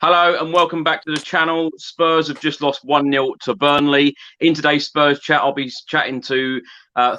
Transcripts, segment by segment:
Hello and welcome back to the channel. Spurs have just lost 1-0 to Burnley. In today's Spurs chat, I'll be chatting to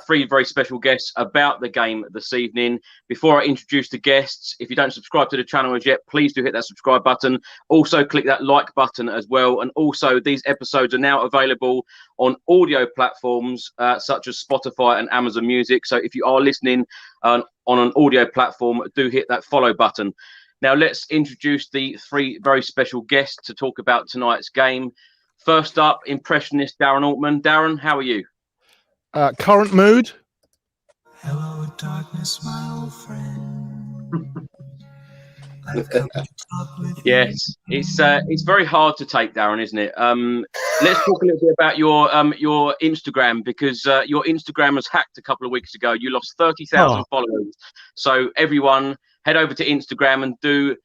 three very special guests about the game this evening. Before I introduce the guests, if you don't subscribe to the channel as yet, please do hit that subscribe button. Also click that like button as well. And also these episodes are now available on audio platforms such as Spotify and Amazon Music. So if you are listening on an audio platform, do hit that follow button. Now, let's introduce the three very special guests to talk about tonight's game. First up, impressionist Darren Altman. Darren, how are you? Current mood? Hello, darkness, my old friend. Yes, it's very hard to take, Darren, isn't it? Let's talk a little bit about your Instagram, because your Instagram was hacked a couple of weeks ago. You lost 30,000 followers. So everyone, head over to Instagram and do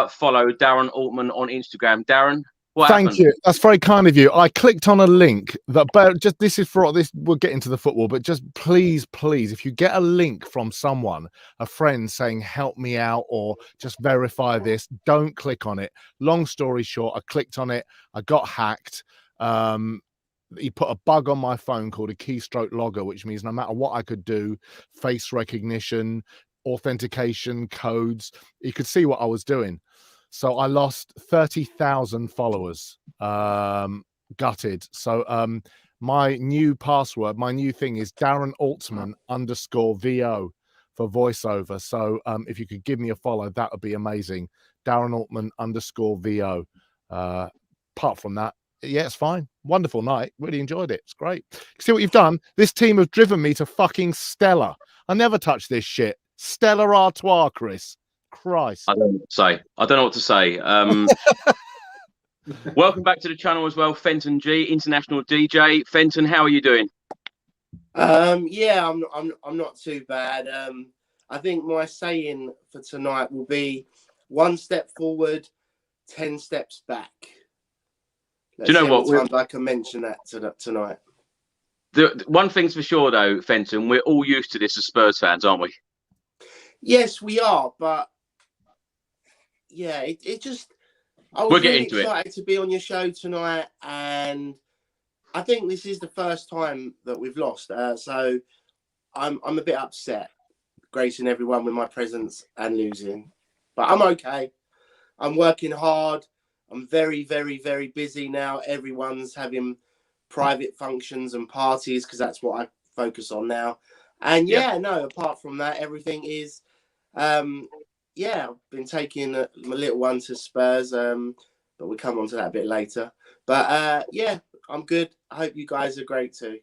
follow Darren Altman on Instagram. Darren, what happened? Thank you. That's very kind of you. I clicked on a link that, just this is for this. We'll get into the football, but just please, if you get a link from someone, a friend saying help me out or just verify this, don't click on it. Long story short, I clicked on it. I got hacked. He put a bug on my phone called a keystroke logger, which means no matter what I could do, face recognition, authentication codes, you could see what I was doing. So I lost 30,000 followers. Gutted. So my new password, my new thing is Darren Altman _VO for voiceover. So if you could give me a follow, that would be amazing. Darren Altman _VO. Apart from that, yeah, it's fine. Wonderful night. Really enjoyed it. It's great. See what you've done? This team have driven me to fucking Stella. I never touched this shit. Stella Artois, Chris. Christ. I don't know what to say. Welcome back to the channel as well, Fenton G, international DJ. Fenton, how are you doing? Yeah, I'm not too bad. I think my saying for tonight will be 1 step forward, 10 steps back. Do you know what? I can mention that tonight. The one thing's for sure, though, Fenton, we're all used to this as Spurs fans, aren't we? Yes, we are, but yeah, it just. I was really excited to be on your show tonight, and I think this is the first time that we've lost. So I'm a bit upset, gracing everyone with my presence and losing, but I'm okay. I'm working hard. I'm very, very, very busy now. Everyone's having private functions and parties because that's what I focus on now. And no, apart from that, everything is, I've been taking my little one to Spurs, but we'll come on to that a bit later. But I'm good. I hope you guys are great too.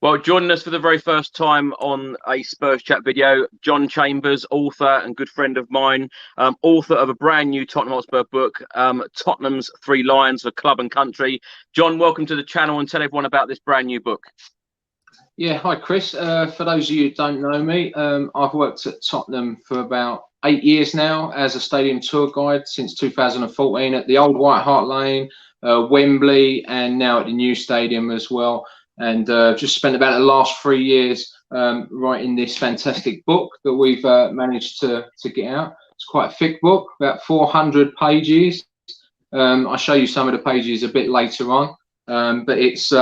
Well, joining us for the very first time on a Spurs chat video, John Chambers, author and good friend of mine, author of a brand new Tottenham Hotspur book, Tottenham's 3 Lions for Club and Country. John, welcome to the channel and tell everyone about this brand new book. Yeah, hi Chris. For those of you who don't know me, I've worked at Tottenham for about 8 years now as a stadium tour guide since 2014 at the old White Hart Lane, Wembley, and now at the new stadium as well. And just spent about the last 3 years writing this fantastic book that we've managed to get out. It's quite a thick book, about 400 pages. I'll show you some of the pages a bit later on. But it's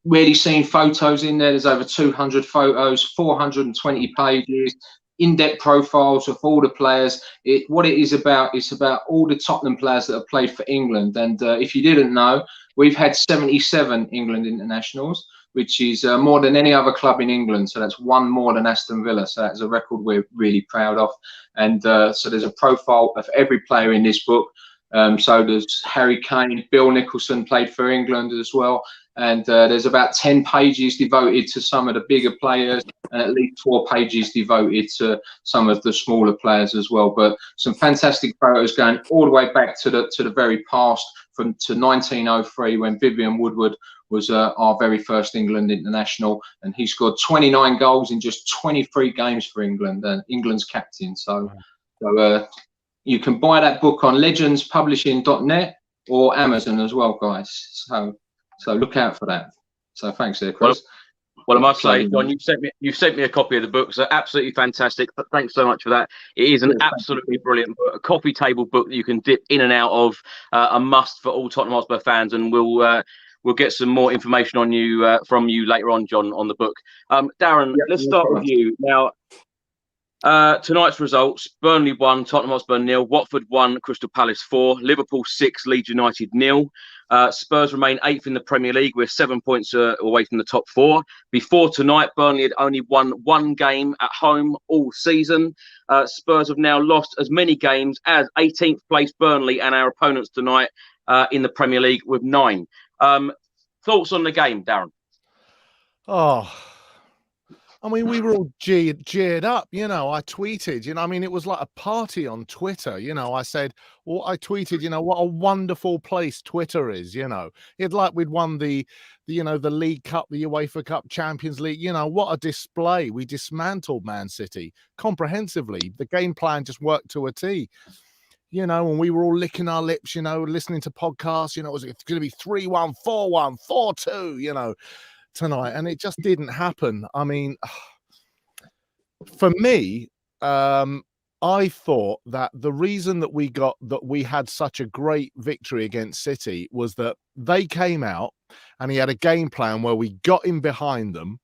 really seeing photos in there. There's over 200 photos, 420 pages, in-depth profiles of all the players. What it is about, it's about all the Tottenham players that have played for England. And if you didn't know, we've had 77 England internationals, which is more than any other club in England. So that's one more than Aston Villa. So that's a record we're really proud of. And so there's a profile of every player in this book. So there's Harry Kane, Bill Nicholson played for England as well. And there's about 10 pages devoted to some of the bigger players and at least 4 pages devoted to some of the smaller players as well. But some fantastic photos going all the way back to the very past, to 1903 when Vivian Woodward was our very first England international, and he scored 29 goals in just 23 games for England, and England's captain. So you can buy that book on legendspublishing.net or Amazon as well, guys. So look out for that. So thanks there, Chris. Well, I must say, John, you sent me a copy of the book, so absolutely fantastic. Thanks so much for that. It is an absolutely brilliant book, a coffee table book that you can dip in and out of, a must for all Tottenham Hotspur fans, and we'll get some more information on you from you later on, John, on the book. Darren, let's start with you now. Tonight's results: Burnley 1, Tottenham Hotspur 0, Watford 1, Crystal Palace 4, Liverpool 6, Leeds United 0. Spurs remain 8th in the Premier League. We're 7 points away from the top 4. Before tonight, Burnley had only won 1 game at home all season. Spurs have now lost as many games as 18th place Burnley and our opponents tonight in the Premier League with 9. Thoughts on the game, Darren? Oh, I mean, we were all jeered up, you know. I tweeted, you know, I mean, it was like a party on Twitter, you know. I said, well, I tweeted, you know, what a wonderful place Twitter is, you know. It's like we'd won the you know, the League Cup, the UEFA Cup, Champions League, you know, what a display. We dismantled Man City comprehensively. The game plan just worked to a T. You know, and we were all licking our lips, you know, listening to podcasts, you know, it's going to be 3-1, 4-1, 4-2, you know, tonight, and it just didn't happen. I mean, for me, I thought that the reason that we had such a great victory against City was that they came out and he had a game plan where we got in behind them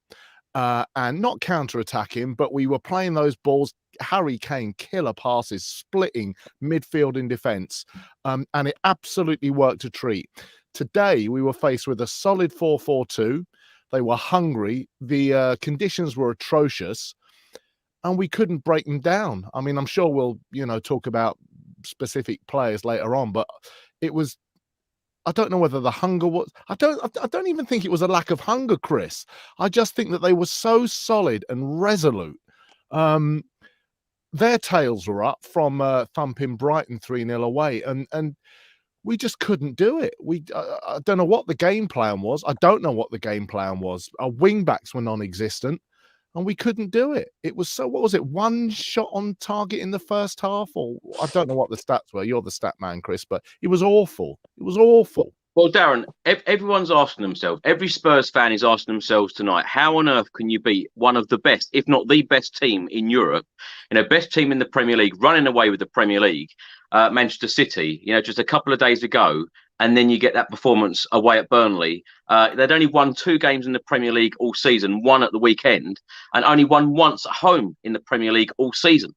and not counter-attack him, but we were playing those balls, Harry Kane killer passes, splitting midfield in defence, and it absolutely worked a treat. Today, we were faced with a solid 4-4-2. They were hungry. The conditions were atrocious, and we couldn't break them down. I mean, I'm sure we'll, you know, talk about specific players later on, but it was, I don't know whether the hunger was, I don't even think it was a lack of hunger, Chris. I just think that they were so solid and resolute. Their tails were up from thumping Brighton 3-0 away, and we just couldn't do it. I don't know what the game plan was. I don't know what the game plan was. Our wing backs were non-existent, and we couldn't do it. It was so, what was it, 1 shot on target in the first half? Or I don't know what the stats were. You're the stat man, Chris, but it was awful. It was awful. Well, Darren, everyone's asking themselves, every Spurs fan is asking themselves tonight, how on earth can you beat one of the best, if not the best team in Europe, you know, best team in the Premier League, running away with the Premier League, Manchester City, you know, just a couple of days ago, and then you get that performance away at Burnley. They'd only won 2 games in the Premier League all season, 1 at the weekend, and only won once at home in the Premier League all season.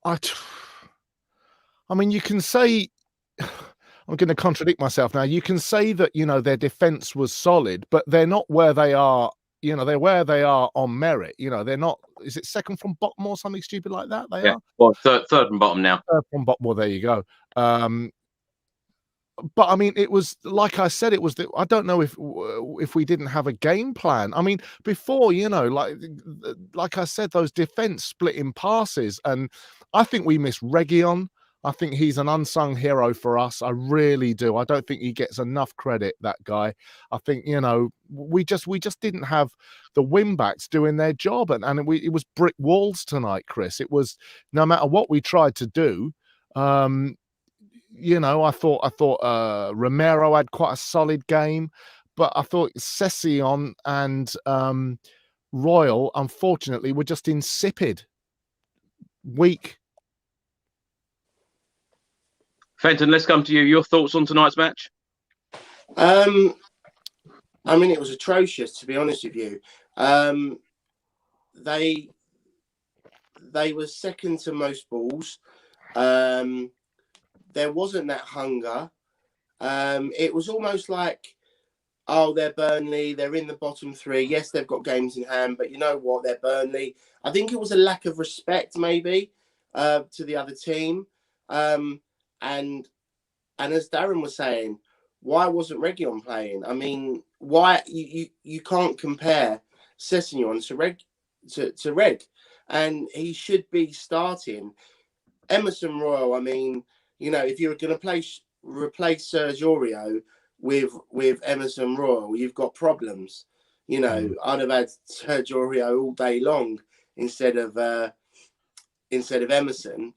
I mean, you can say, I'm going to contradict myself now. You can say that, you know, their defense was solid, but they're not where they are. You know, they're where they are on merit. You know, they're not. Is it second from bottom or something stupid like that? They are. Well, third from bottom now. Third from bottom. Well, there you go. But I mean, it was like I said. It was. I don't know if we didn't have a game plan. I mean, before, you know, like I said, those defense splitting passes, and I think we missed Reguilon. I think he's an unsung hero for us. I really do. I don't think he gets enough credit, that guy. I think, you know, we just didn't have the wing backs doing their job. And it was brick walls tonight, Chris. It was, no matter what we tried to do, you know, I thought Romero had quite a solid game, but I thought Session and Royal, unfortunately, were just insipid, weak. Fenton, let's come to you. Your thoughts on tonight's match? I mean, it was atrocious, to be honest with you. They were second to most balls. There wasn't that hunger. It was almost like, oh, they're Burnley. They're in the bottom 3. Yes, they've got games in hand, but you know what? They're Burnley. I think it was a lack of respect, maybe, to the other team. And as Darren was saying, why wasn't Reguilon playing? I mean, why you can't compare Sessegnon to Reg, and he should be starting. Emerson Royal, I mean, you know, if you're going to replace Serge Aurier with Emerson Royal, you've got problems. You know, I'd have had Serge Aurier all day long instead of Emerson.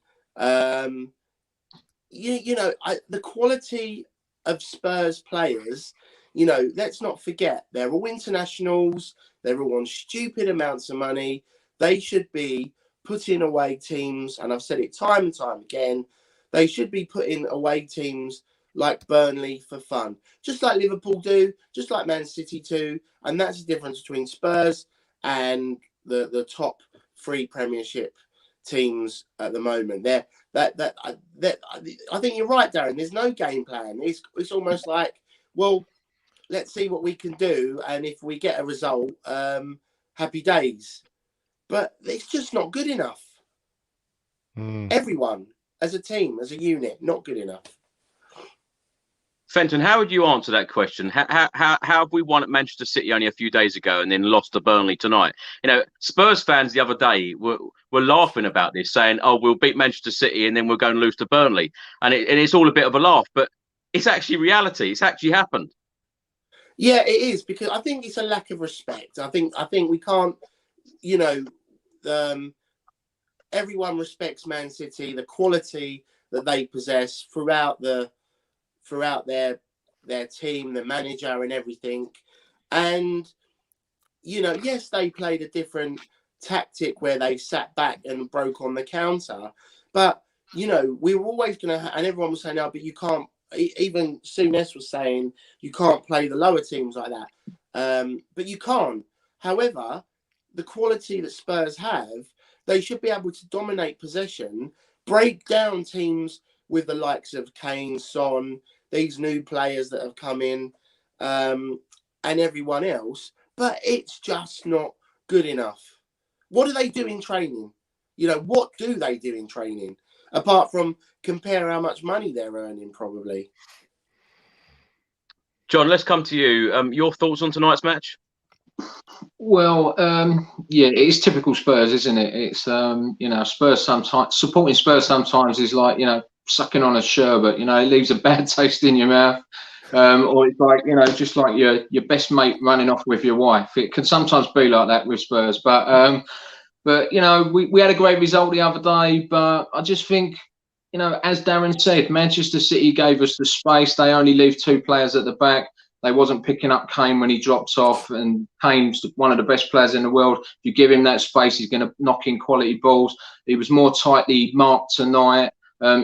You know, the quality of Spurs players You know, let's not forget, they're all internationals. They're all on stupid amounts of money. They should be putting away teams, and I've said it time and time again, they should be putting away teams like Burnley for fun, just like Liverpool do, just like Man City do. And that's the difference between Spurs and the top 3 Premiership teams at the moment. I think you're right, Darren. There's no game plan. It's almost like, well, let's see what we can do, and if we get a result, happy days. But it's just not good enough. Everyone, as a team, as a unit, not good enough. Fenton, how would you answer that question? How have we won at Manchester City only a few days ago and then lost to Burnley tonight? You know, Spurs fans the other day were laughing about this, saying, "Oh, we'll beat Manchester City and then we'll go and lose to Burnley," and it's all a bit of a laugh, but it's actually reality. It's actually happened. Yeah, it is, because I think it's a lack of respect. I think we can't, you know, everyone respects Man City, the quality that they possess throughout their team, the manager and everything. And, you know, yes, they played a different tactic where they sat back and broke on the counter. But, you know, we were always going to, and everyone was saying, no, but you can't, even Souness was saying, you can't play the lower teams like that. But you can't. However, the quality that Spurs have, they should be able to dominate possession, break down teams with the likes of Kane, Son, these new players that have come in, and everyone else. But it's just not good enough. What do they do in training? You know, what do they do in training? Apart from compare how much money they're earning, probably. John, let's come to you. Your thoughts on tonight's match? Well, yeah, it's typical Spurs, isn't it? It's you know, Spurs sometimes, supporting Spurs sometimes is like, you know, sucking on a sherbet. You know, it leaves a bad taste in your mouth. Or it's like, you know, just like your best mate running off with your wife. It can sometimes be like that with Spurs. But you know, we had a great result the other day. But I just think, you know, as Darren said, Manchester City gave us the space. They only leave 2 players at the back. They wasn't picking up Kane when he drops off, and Kane's one of the best players in the world. If you give him that space, he's going to knock in quality balls. He was more tightly marked tonight.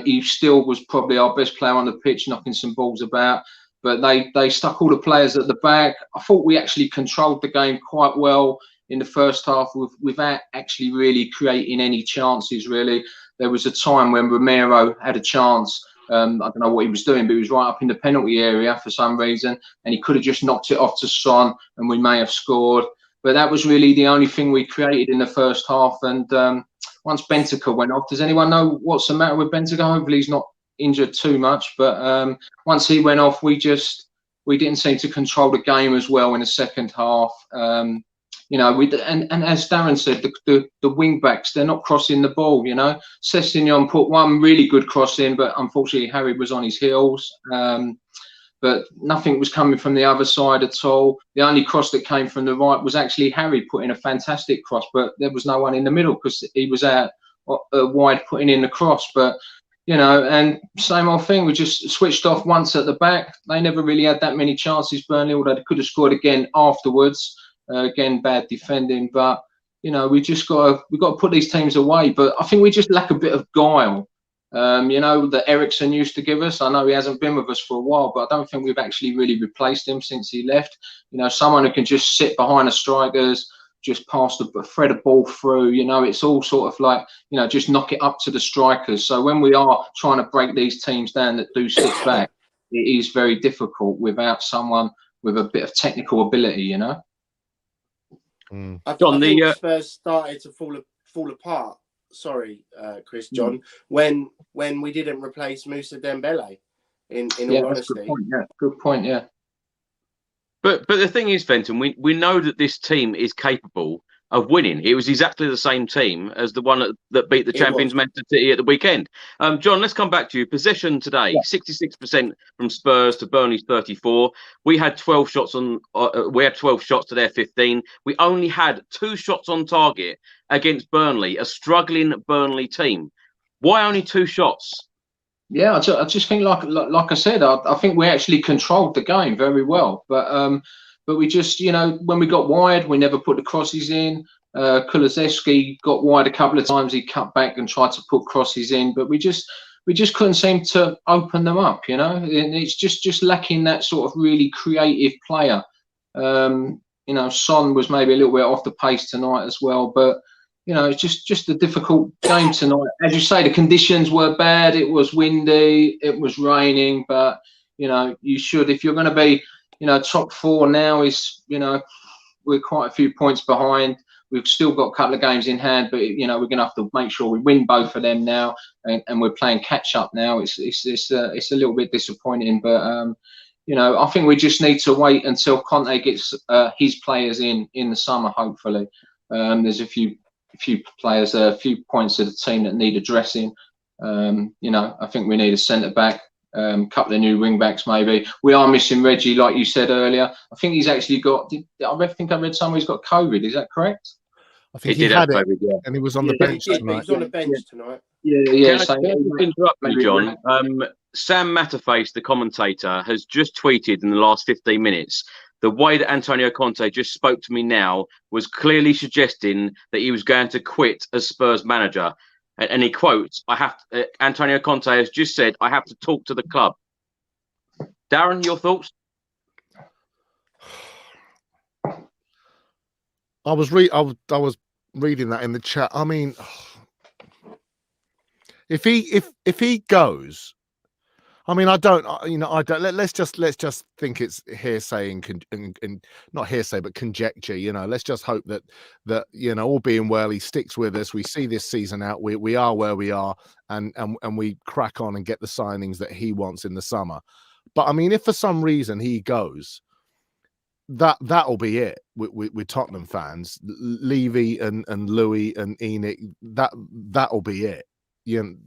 He still was probably our best player on the pitch, knocking some balls about. But they stuck all the players at the back. I thought we actually controlled the game quite well in the first half without actually really creating any chances, really. There was a time when Romero had a chance. I don't know what he was doing, but he was right up in the penalty area for some reason, and he could have just knocked it off to Son, and we may have scored. But that was really the only thing we created in the first half. And once Bentancur went off, does anyone know what's the matter with Bentancur? Hopefully he's not injured too much. But once he went off, we didn't seem to control the game as well in the second half. You know, and as Darren said, the wing backs, they're not crossing the ball. You know, Sessegnon put one really good cross in, but unfortunately Harry was on his heels. But nothing was coming from the other side at all. The only cross that came from the right was actually Harry putting a fantastic cross, but there was no one in the middle because he was out wide putting in the cross. But you know, and same old thing. We just switched off once at the back. They never really had that many chances, Burnley, although they could have scored again afterwards. Again, bad defending, but you know, we got to put these teams away. But I think we just lack a bit of guile. You know, that Eriksen used to give us. I know he hasn't been with us for a while, but I don't think we've actually really replaced him since he left. You know, someone who can just sit behind the strikers, just thread a ball through. You know, it's all sort of like, you know, just knock it up to the strikers. So when we are trying to break these teams down that do sit back, it is very difficult without someone with a bit of technical ability. You know. I think Spurs started to fall apart. Sorry, Chris, John. When we didn't replace Moussa Dembele, in all honesty. Good point. Yeah. But the thing is, Fenton, we know that this team is capable of winning. It was exactly the same team as the one that beat the champions Manchester City at the weekend. John, let's come back to you. Possession today, 66% from Spurs to Burnley's 34%. We had 12 shots we had 12 shots to their 15. We only had 2 shots on target against Burnley, a struggling Burnley team. Why only 2 shots? Yeah, I just think, like I said, I think we actually controlled the game very well. But we just, you know, when we got wide, we never put the crosses in. Kulusevski got wide a couple of times. He cut back and tried to put crosses in, but we just couldn't seem to open them up. You know, and it's just lacking that sort of really creative player. You know, Son was maybe a little bit off the pace tonight as well, but you know, it's just a difficult game tonight. As you say, the conditions were bad. It was windy. It was raining. But you know, you should, if you're going to be, you know, top four now is, you know, we're quite a few points behind. We've still got a couple of games in hand, but you know, we're going to have to make sure we win both of them now, and we're playing catch up now. It's a little bit disappointing, but you know, I think we just need to wait until Conte gets his players in the summer. Hopefully, there's a few players, a few points of the team that need addressing. You know, I think we need a centre back, couple of new wing backs maybe. We are missing Reggie, like you said earlier. I think he's actually got. I think I read somewhere he's got COVID. Is that correct? I think he had it, COVID, yeah. And he was on the bench tonight. He was on the bench tonight. Yeah. Can I interrupt you, John? Sam Matterface, the commentator, has just tweeted in the last 15 minutes. The way that Antonio Conte just spoke to me now was clearly suggesting that he was going to quit as Spurs manager. And he quotes, Antonio Conte has just said, I have to talk to the club. Darren, your thoughts? I was reading that in the chat. I mean, if he goes, I mean, I don't. Let's just think it's hearsay and not hearsay, but conjecture. You know, let's just hope that you know, all being well, he sticks with us. We see this season out. We are where we are, and we crack on and get the signings that he wants in the summer. But I mean, if for some reason he goes, that'll be it with Tottenham fans. Levy and Louis and Enoch, that'll be it. You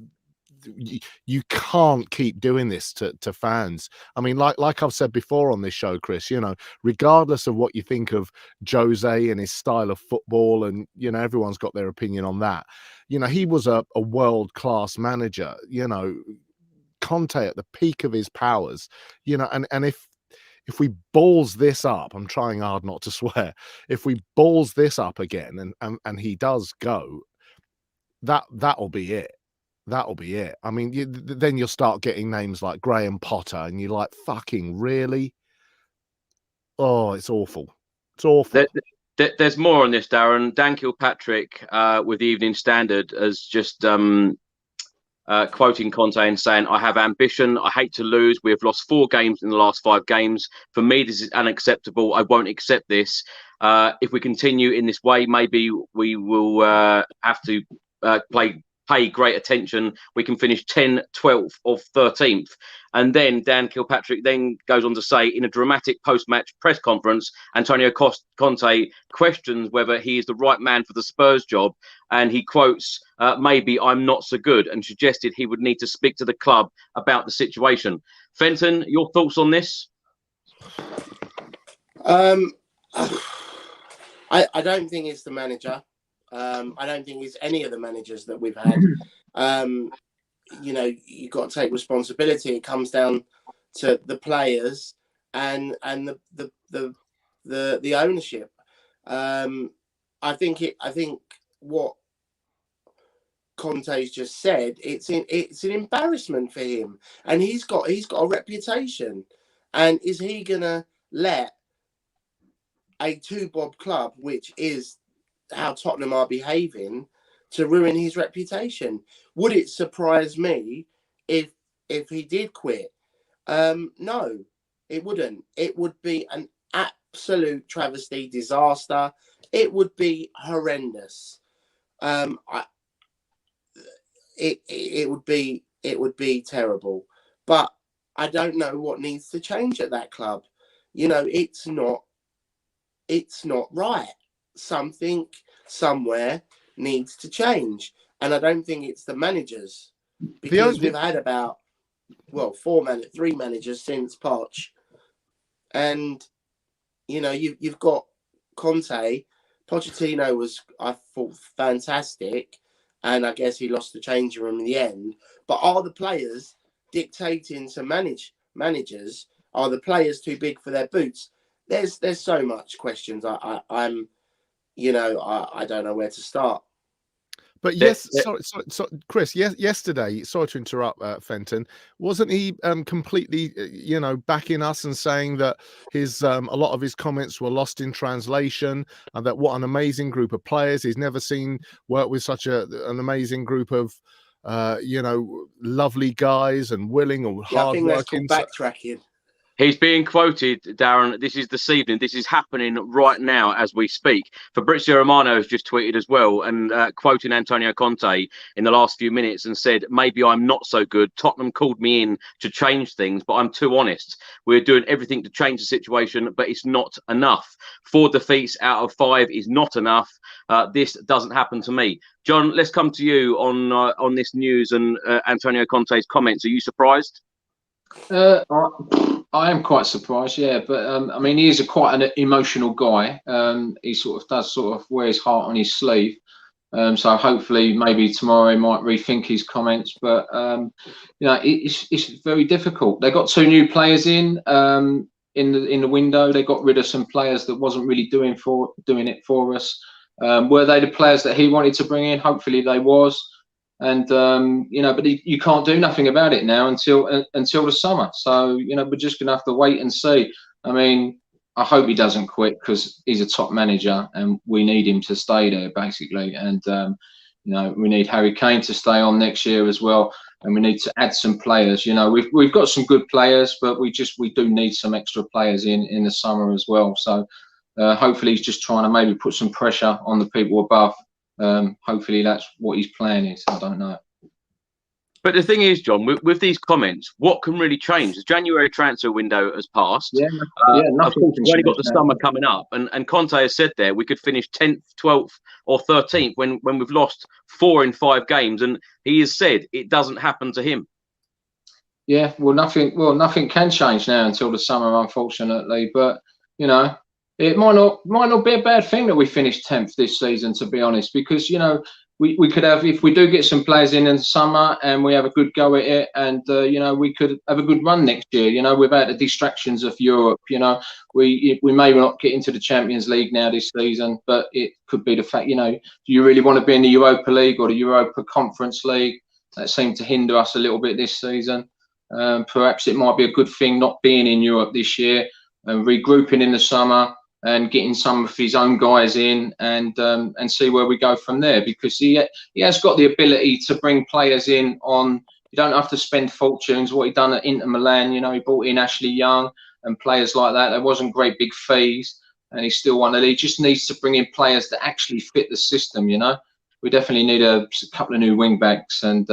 can't keep doing this to fans. I mean, like I've said before on this show, Chris, you know, regardless of what you think of Jose and his style of football, and you know, everyone's got their opinion on that. You know, he was a world-class manager. You know, Conte at the peak of his powers. You know, and if we balls this up, I'm trying hard not to swear. If we balls this up again, and he does go, that'll be it. That'll be it. I mean, then you'll start getting names like Graham Potter, and you're like, fucking really? Oh, it's awful. It's awful. There's more on this, Darren. Dan Kilpatrick with the Evening Standard has just quoting Conte and saying, I have ambition. I hate to lose. We have lost 4 games in the last 5 games. For me, this is unacceptable. I won't accept this. If we continue in this way, maybe we will have to pay great attention. We can finish 10th, 12th or 13th. And then Dan Kilpatrick then goes on to say, in a dramatic post-match press conference, Antonio Conte questions whether he is the right man for the Spurs job. And he quotes, maybe I'm not so good, and suggested he would need to speak to the club about the situation. Fenton, your thoughts on this? I don't think it's the manager. I don't think it's any of the managers that we've had. You know, you've got to take responsibility. It comes down to the players and the ownership. I think what Conte's just said, it's an embarrassment for him, and he's got a reputation. And is he gonna let a 2-bob club, which is how Tottenham are behaving, to ruin his reputation? Would it surprise me if he did quit? No, it wouldn't. It would be an absolute travesty, disaster. It would be horrendous. It would be terrible. But I don't know what needs to change at that club. You know, it's not right. Something somewhere needs to change, and I don't think it's the managers, because we've had about 3 managers since Poch, and you know, you've got Conte. Pochettino was, I thought, fantastic, and I guess he lost the changing room in the end. But are the players dictating to managers, are the players too big for their boots? There's so much questions. I'm I don't know where to start. But yes, sorry, Chris. Yesterday, sorry to interrupt, Fenton. Wasn't he completely, backing us and saying that his a lot of his comments were lost in translation, and that what an amazing group of players. He's never seen work with such an amazing group of, lovely guys and willing or hard working. Backtracking. He's being quoted, Darren. This is this evening. This is happening right now as we speak. Fabrizio Romano has just tweeted as well, and quoting Antonio Conte in the last few minutes, and said, maybe I'm not so good. Tottenham called me in to change things, but I'm too honest. We're doing everything to change the situation, but it's not enough. 4 defeats out of 5 is not enough. This doesn't happen to me. John, let's come to you on this news and Antonio Conte's comments. Are you surprised? I am quite surprised, yeah, but I mean, he is quite an emotional guy. He does wear his heart on his sleeve. So hopefully, maybe tomorrow he might rethink his comments. But it's very difficult. They got 2 new players in the window. They got rid of some players that wasn't really doing it for us. Were they the players that he wanted to bring in? Hopefully, they was. And but you can't do nothing about it now until the summer. So we're just gonna have to wait and see. I mean, I hope he doesn't quit, because he's a top manager and we need him to stay there basically. And we need Harry Kane to stay on next year as well. And we need to add some players. We've got some good players, but we do need some extra players in the summer as well. So hopefully he's just trying to maybe put some pressure on the people above. Hopefully that's what his plan is. I don't know. But the thing is, John, with these comments, what can really change? The January transfer window has passed. Yeah, of course, we've only got the summer coming up. And Conte has said there we could finish 10th, 12th or 13th when we've lost 4 in 5 games. And he has said it doesn't happen to him. Yeah, nothing can change now until the summer, unfortunately. But, it might not be a bad thing that we finished 10th this season, to be honest, because we could have, if we do get some players in the summer and we have a good go at it, and we could have a good run next year, without the distractions of Europe. We may not get into the Champions League now this season, but it could be the fact, do you really want to be in the Europa League or the Europa Conference League? That seemed to hinder us a little bit this season. Perhaps it might be a good thing not being in Europe this year and regrouping in the summer and getting some of his own guys in, and see where we go from there, because he has got the ability to bring players in on, you don't have to spend fortunes. What he done at Inter Milan, he brought in Ashley Young and players like that. There wasn't great big fees, and he still wanted. He just needs to bring in players that actually fit the system. We definitely need a couple of new wing backs and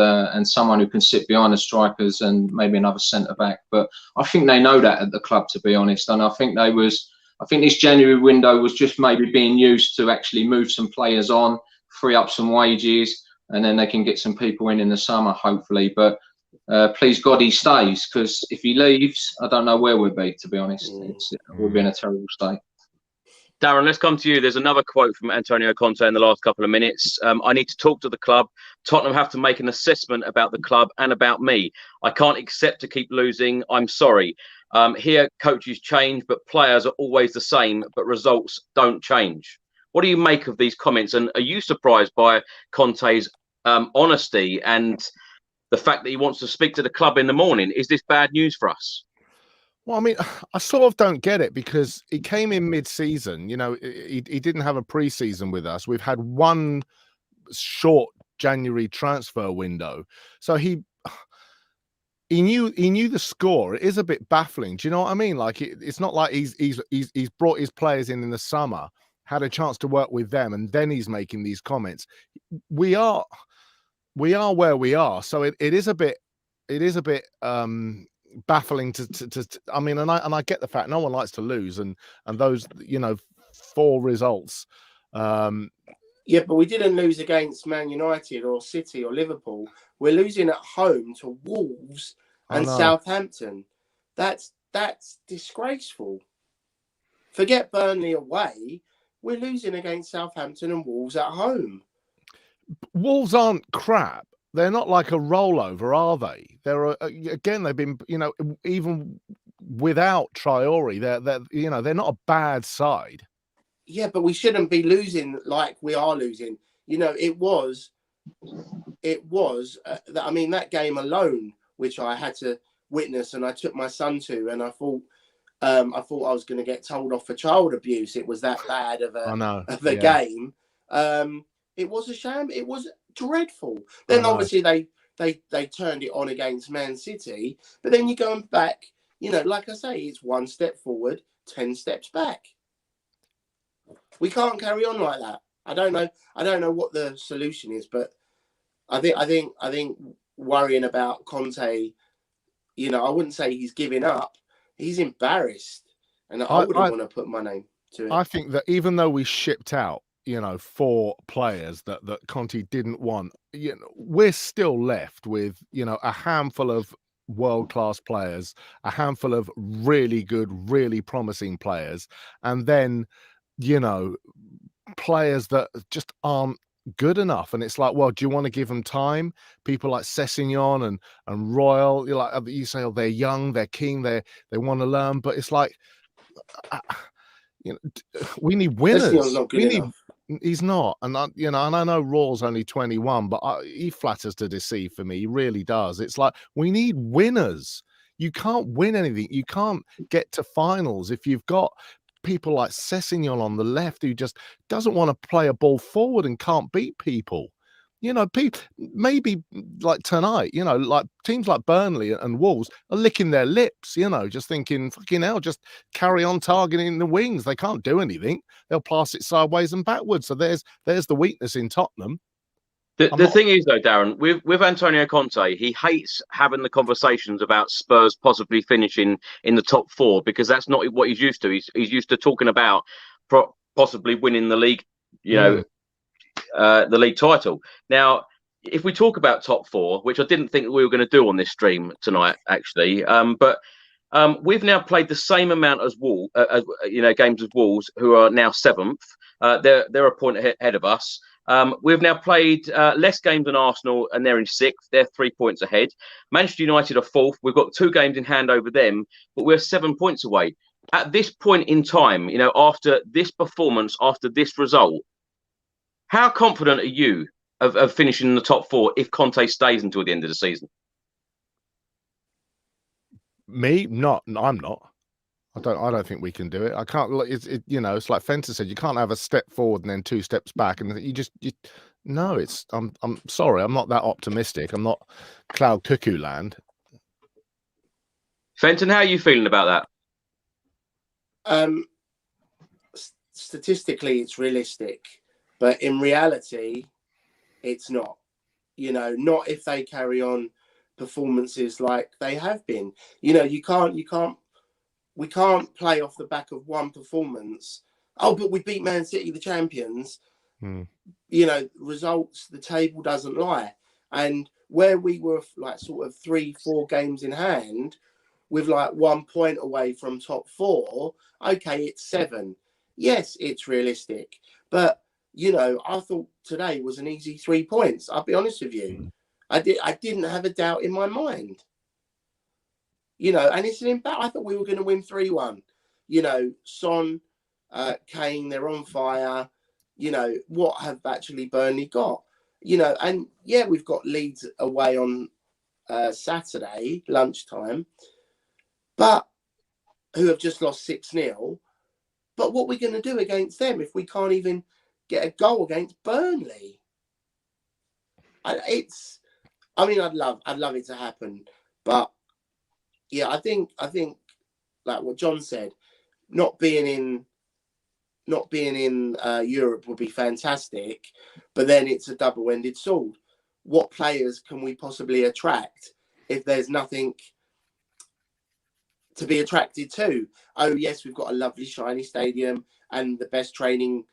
someone who can sit behind the strikers and maybe another centre back. But I think they know that at the club, to be honest, and I think this January window was just maybe being used to actually move some players on, free up some wages, and then they can get some people in the summer, hopefully. But please God he stays, because if he leaves, I don't know where we'll be, to be honest. We'll be in a terrible state. Darren, let's come to you. There's another quote from Antonio Conte in the last couple of minutes. I need to talk to the club. Tottenham have to make an assessment about the club and about me. I can't accept to keep losing. I'm sorry. Here, coaches change, but players are always the same, but results don't change. What do you make of these comments? And are you surprised by Conte's honesty and the fact that he wants to speak to the club in the morning? Is this bad news for us? Well, I mean, I sort of don't get it, because he came in mid-season. He didn't have a pre-season with us. We've had one short January transfer window. So he knew the score. It is a bit baffling. Do you know what I mean? Like it's not like he's brought his players in the summer, had a chance to work with them, and then he's making these comments. We are where we are. So it is a bit baffling to I mean, and I get the fact no one likes to lose, and those 4 results. Yeah, but we didn't lose against Man United or City or Liverpool. We're losing at home to Wolves and Southampton. That's disgraceful. Forget Burnley away. We're losing against Southampton and Wolves at home. Wolves aren't crap. they're not like a rollover, are they? They're again, they've been, you know, even without Traore, they're you know, they're not a bad side. Yeah, but we shouldn't be losing like we are losing. You know, it was I mean, that game alone, which I had to witness, and I took my son to, and I thought I was going to get told off for child abuse. It was that bad of a game. It was a sham. It was dreadful. Then obviously they turned it on against Man City, but then you're going back. You know, like I say, it's 1 step forward, 10 steps back. We can't carry on like that. I don't know what the solution is, but I think worrying about Conte, you know, I wouldn't say he's giving up. He's embarrassed, and I wouldn't want to put my name to it. I think that even though we shipped out, you know, 4 players that Conte didn't want, you know, we're still left with, you know, a handful of world-class players, a handful of really good, really promising players, and then, you know, players that just aren't good enough. And it's like, well, do you want to give them time? People like Sessegnon and Royal, you're like, you say, oh, they're young, they're keen, they want to learn, but it's like, you know, we need winners. He's not, and you know, and I know Raw's only 21, but he flatters to deceive for me. He really does. It's like, we need winners. You can't win anything. You can't get to finals if you've got people like Sessegnon on the left who just doesn't want to play a ball forward and can't beat people. You know, people maybe like tonight, you know, like teams like Burnley and Wolves are licking their lips, you know, just thinking, fucking hell, just carry on targeting the wings. They can't do anything. They'll pass it sideways and backwards. So there's the weakness in Tottenham. The thing is, though, Darren, with Antonio Conte, he hates having the conversations about Spurs possibly finishing in the top 4, because that's not what he's used to. He's used to talking about possibly winning the league, you know, the league title. Now, if we talk about top 4, which I didn't think we were going to do on this stream tonight, actually, but we've now played the same amount as Wolves, you know, games as Wolves, who are now 7th. They're a point ahead of us. We've now played less games than Arsenal, and they're in 6th. They're 3 points ahead. Manchester United are 4th. We've got 2 games in hand over them, but we're 7 points away. At this point in time, you know, after this performance, after this result, how confident are you of finishing in the top 4 if Conte stays until the end of the season? Me? Not. I'm not. I don't think we can do it. I can't. You know, it's like Fenton said. You can't have a step forward and then 2 steps back, and no. It's. I'm sorry. I'm not that optimistic. I'm not cloud cuckoo land. Fenton, how are you feeling about that? Statistically, it's realistic, but in reality, it's not. You know, not if they carry on performances like they have been. You know, we can't play off the back of one performance. Oh, but we beat Man City, the champions. You know, results, the table doesn't lie. And where we were like sort of 3-4 games in hand with like 1 point away from top 4, okay, it's 7. Yes, it's realistic. But, you know, I thought today was an easy 3 points. I'll be honest with you. I didn't have a doubt in my mind. You know, and it's an impact. I thought we were going to win 3-1. You know, Son, Kane, they're on fire. You know, what have actually Burnley got? You know, and yeah, we've got Leeds away on Saturday, lunchtime, but who have just lost 6-0. But what are we going to do against them if we can't even get a goal against Burnley? I mean, I'd love it to happen, but yeah, I think like what John said, not being in Europe would be fantastic, but then it's a double-ended sword. What players can we possibly attract if there's nothing to be attracted to? Oh yes, we've got a lovely shiny stadium and the best training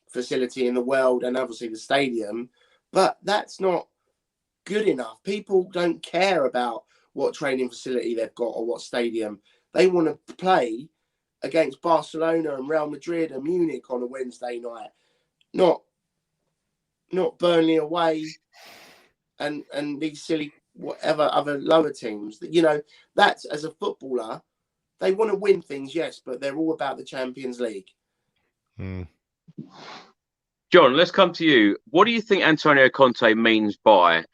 facility in the world, and obviously the stadium, but that's not good enough. People don't care about what training facility they've got or what stadium. They want to play against Barcelona and Real Madrid and Munich on a Wednesday night, not Burnley away and these silly whatever other lower teams. You know, that's, as a footballer, they want to win things, yes, but they're all about the Champions League. John, let's come to you. What do you think Antonio Conte means by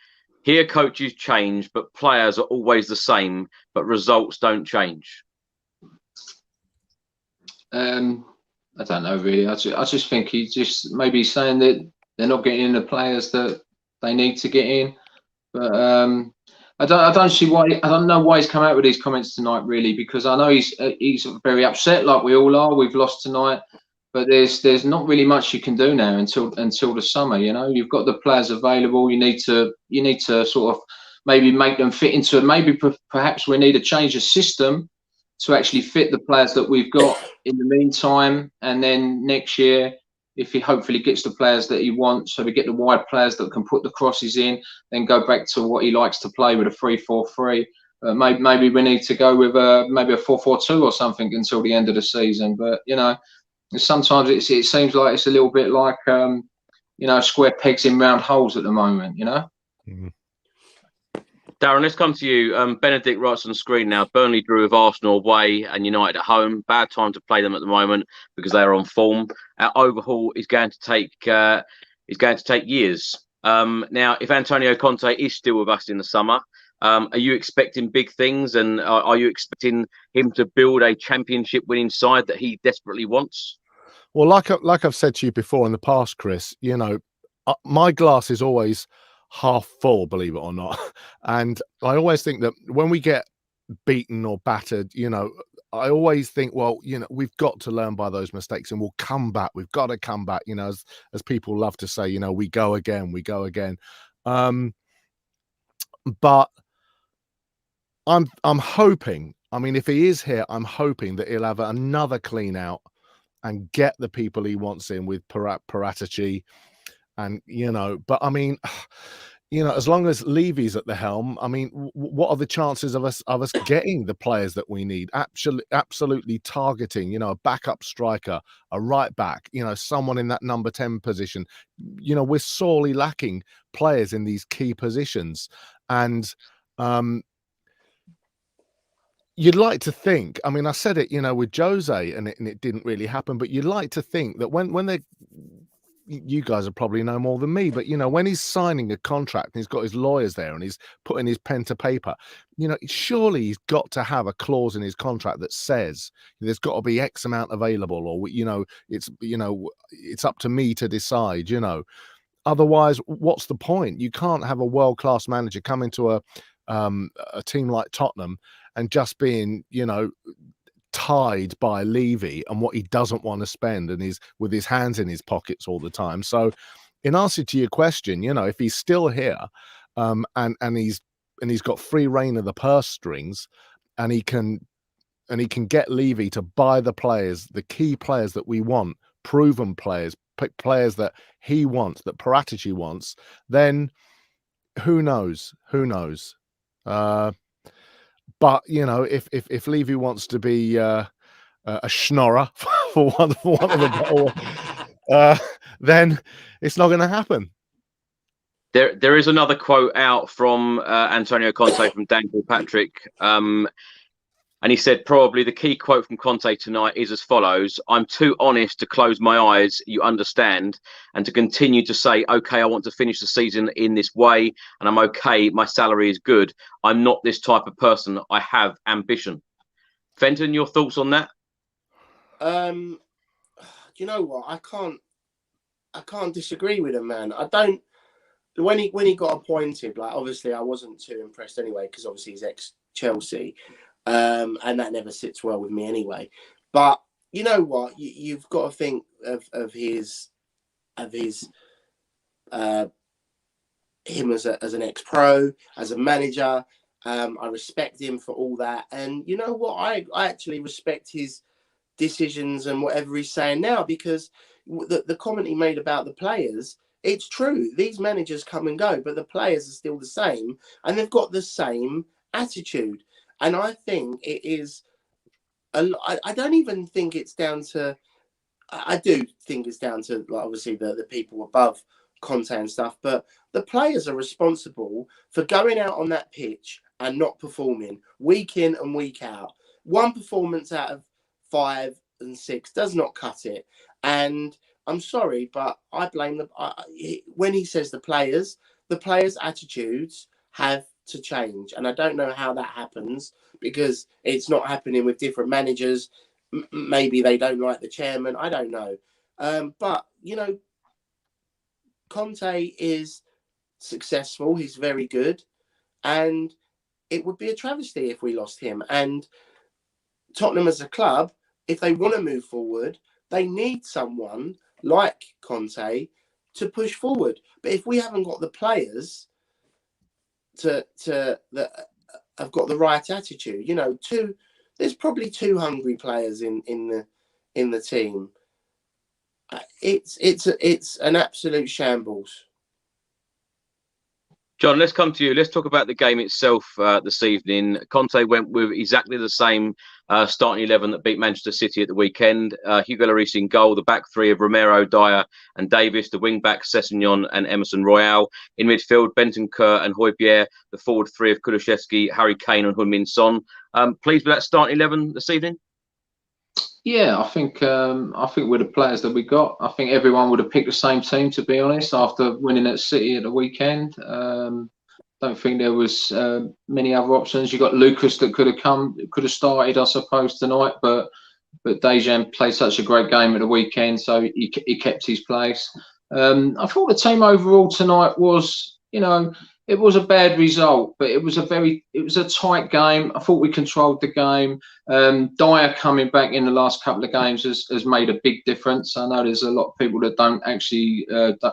here coaches change, but players are always the same, but results don't change? I don't know really. I just think he's just maybe saying that they're not getting in the players that they need to get in. But I don't see why. I don't know why he's come out with these comments tonight, really, because I know he's very upset, like we all are. We've lost tonight, but there's not really much you can do now until the summer. You know, you've got the players available. You need to sort of maybe make them fit into. Maybe perhaps we need to change the system to actually fit the players that we've got in the meantime, and then next year, if he hopefully gets the players that he wants, so we get the wide players that can put the crosses in, then go back to what he likes to play with a 3-4-3. Maybe we need to go with maybe a 4-4-2 or something until the end of the season. But you know, sometimes it seems like it's a little bit like you know, square pegs in round holes at the moment. You know. Darren, let's come to you. Benedict writes on the screen now. Burnley drew with Arsenal away and United at home. Bad time to play them at the moment because they are on form. Our overhaul is going to take years. Now, if Antonio Conte is still with us in the summer, are you expecting big things, and are you expecting him to build a championship-winning side that he desperately wants? Well, like I've said to you before in the past, Chris, you know, my glass is always half full, believe it or not. And I always think that when we get beaten or battered, you know, I always think, well, you know, we've got to learn by those mistakes and we'll come back. We've got to come back, you know, as people love to say, you know, we go again. But I'm hoping, I mean, if he is here, I'm hoping that he'll have another clean out and get the people he wants in with Paratici. And, you know, but I mean, you know, as long as Levy's at the helm, I mean, what are the chances of us getting the players that we need? Absolutely targeting, you know, a backup striker, a right back, you know, someone in that number 10 position. You know, we're sorely lacking players in these key positions. And you'd like to think, I mean, I said it, you know, with Jose and it didn't really happen, but you'd like to think that when they, you guys will probably know more than me, but you know, when he's signing a contract and he's got his lawyers there and he's putting his pen to paper, you know, surely he's got to have a clause in his contract that says there's got to be X amount available, or you know, it's up to me to decide, you know. Otherwise, what's the point? You can't have a world-class manager come into a team like Tottenham and just being, you know, tied by Levy and what he doesn't want to spend, and he's with his hands in his pockets all the time. So in answer to your question, you know, if he's still here and he's got free reign of the purse strings, and he can get Levy to buy the players, the key players that we want, proven players, players that he wants, that Paratici wants, then who knows? But you know, if Levy wants to be a schnorrer for one of the then it's not going to happen. There is another quote out from Antonio Conte from Dan Kilpatrick, and he said probably the key quote from Conte tonight is as follows: "I'm too honest to close my eyes, you understand, and to continue to say, okay, I want to finish the season in this way, and I'm okay, my salary is good. I'm not this type of person. I have ambition." Fenton, your thoughts on that? Do you know what? I can't disagree with him, man. I don't. When he got appointed, like, obviously I wasn't too impressed anyway, because obviously he's ex-Chelsea. And that never sits well with me anyway. But you know what? You've got to think of him as an ex-pro, as a manager. I respect him for all that, and you know what? I actually respect his decisions and whatever he's saying now, because the comment he made about the players, it's true. These managers come and go, but the players are still the same, and they've got the same attitude. And I think it is, I don't even think it's down to, I do think it's down to, like, obviously the people above Conte and stuff, but the players are responsible for going out on that pitch and not performing week in and week out. One performance out of 5 and 6 does not cut it. And I'm sorry, but I blame them. When he says the players' attitudes have to change. And I don't know how that happens, because it's not happening with different managers. Maybe they don't like the chairman. I don't know. But, you know, Conte is successful. He's very good. And it would be a travesty if we lost him. And Tottenham as a club, if they want to move forward, they need someone like Conte to push forward. But if we haven't got the players that have got the right attitude, you know, there's probably 2 hungry players in the team. It's an absolute shambles. John, let's come to you. Let's talk about the game itself this evening. Conte went with exactly the same starting 11 that beat Manchester City at the weekend. Hugo Lloris in goal, the back three of Romero, Dyer and Davis, the wing backs Sessegnon and Emerson Royal. In midfield, Bentancur and Højbjerg, the forward three of Kulusevski, Harry Kane and Heung-min Son. Pleased with that starting 11 this evening? Yeah, I think with the players that we got, I think everyone would have picked the same team, to be honest, after winning at City at the weekend. Don't think there was many other options. You got Lucas that could have started, I suppose, tonight, but Dejan played such a great game at the weekend, so he kept his place. I thought the team overall tonight was, you know, it was a bad result, but it was a tight game. I thought we controlled the game. Dyer coming back in the last couple of games has made a big difference. I know there's a lot of people that don't actually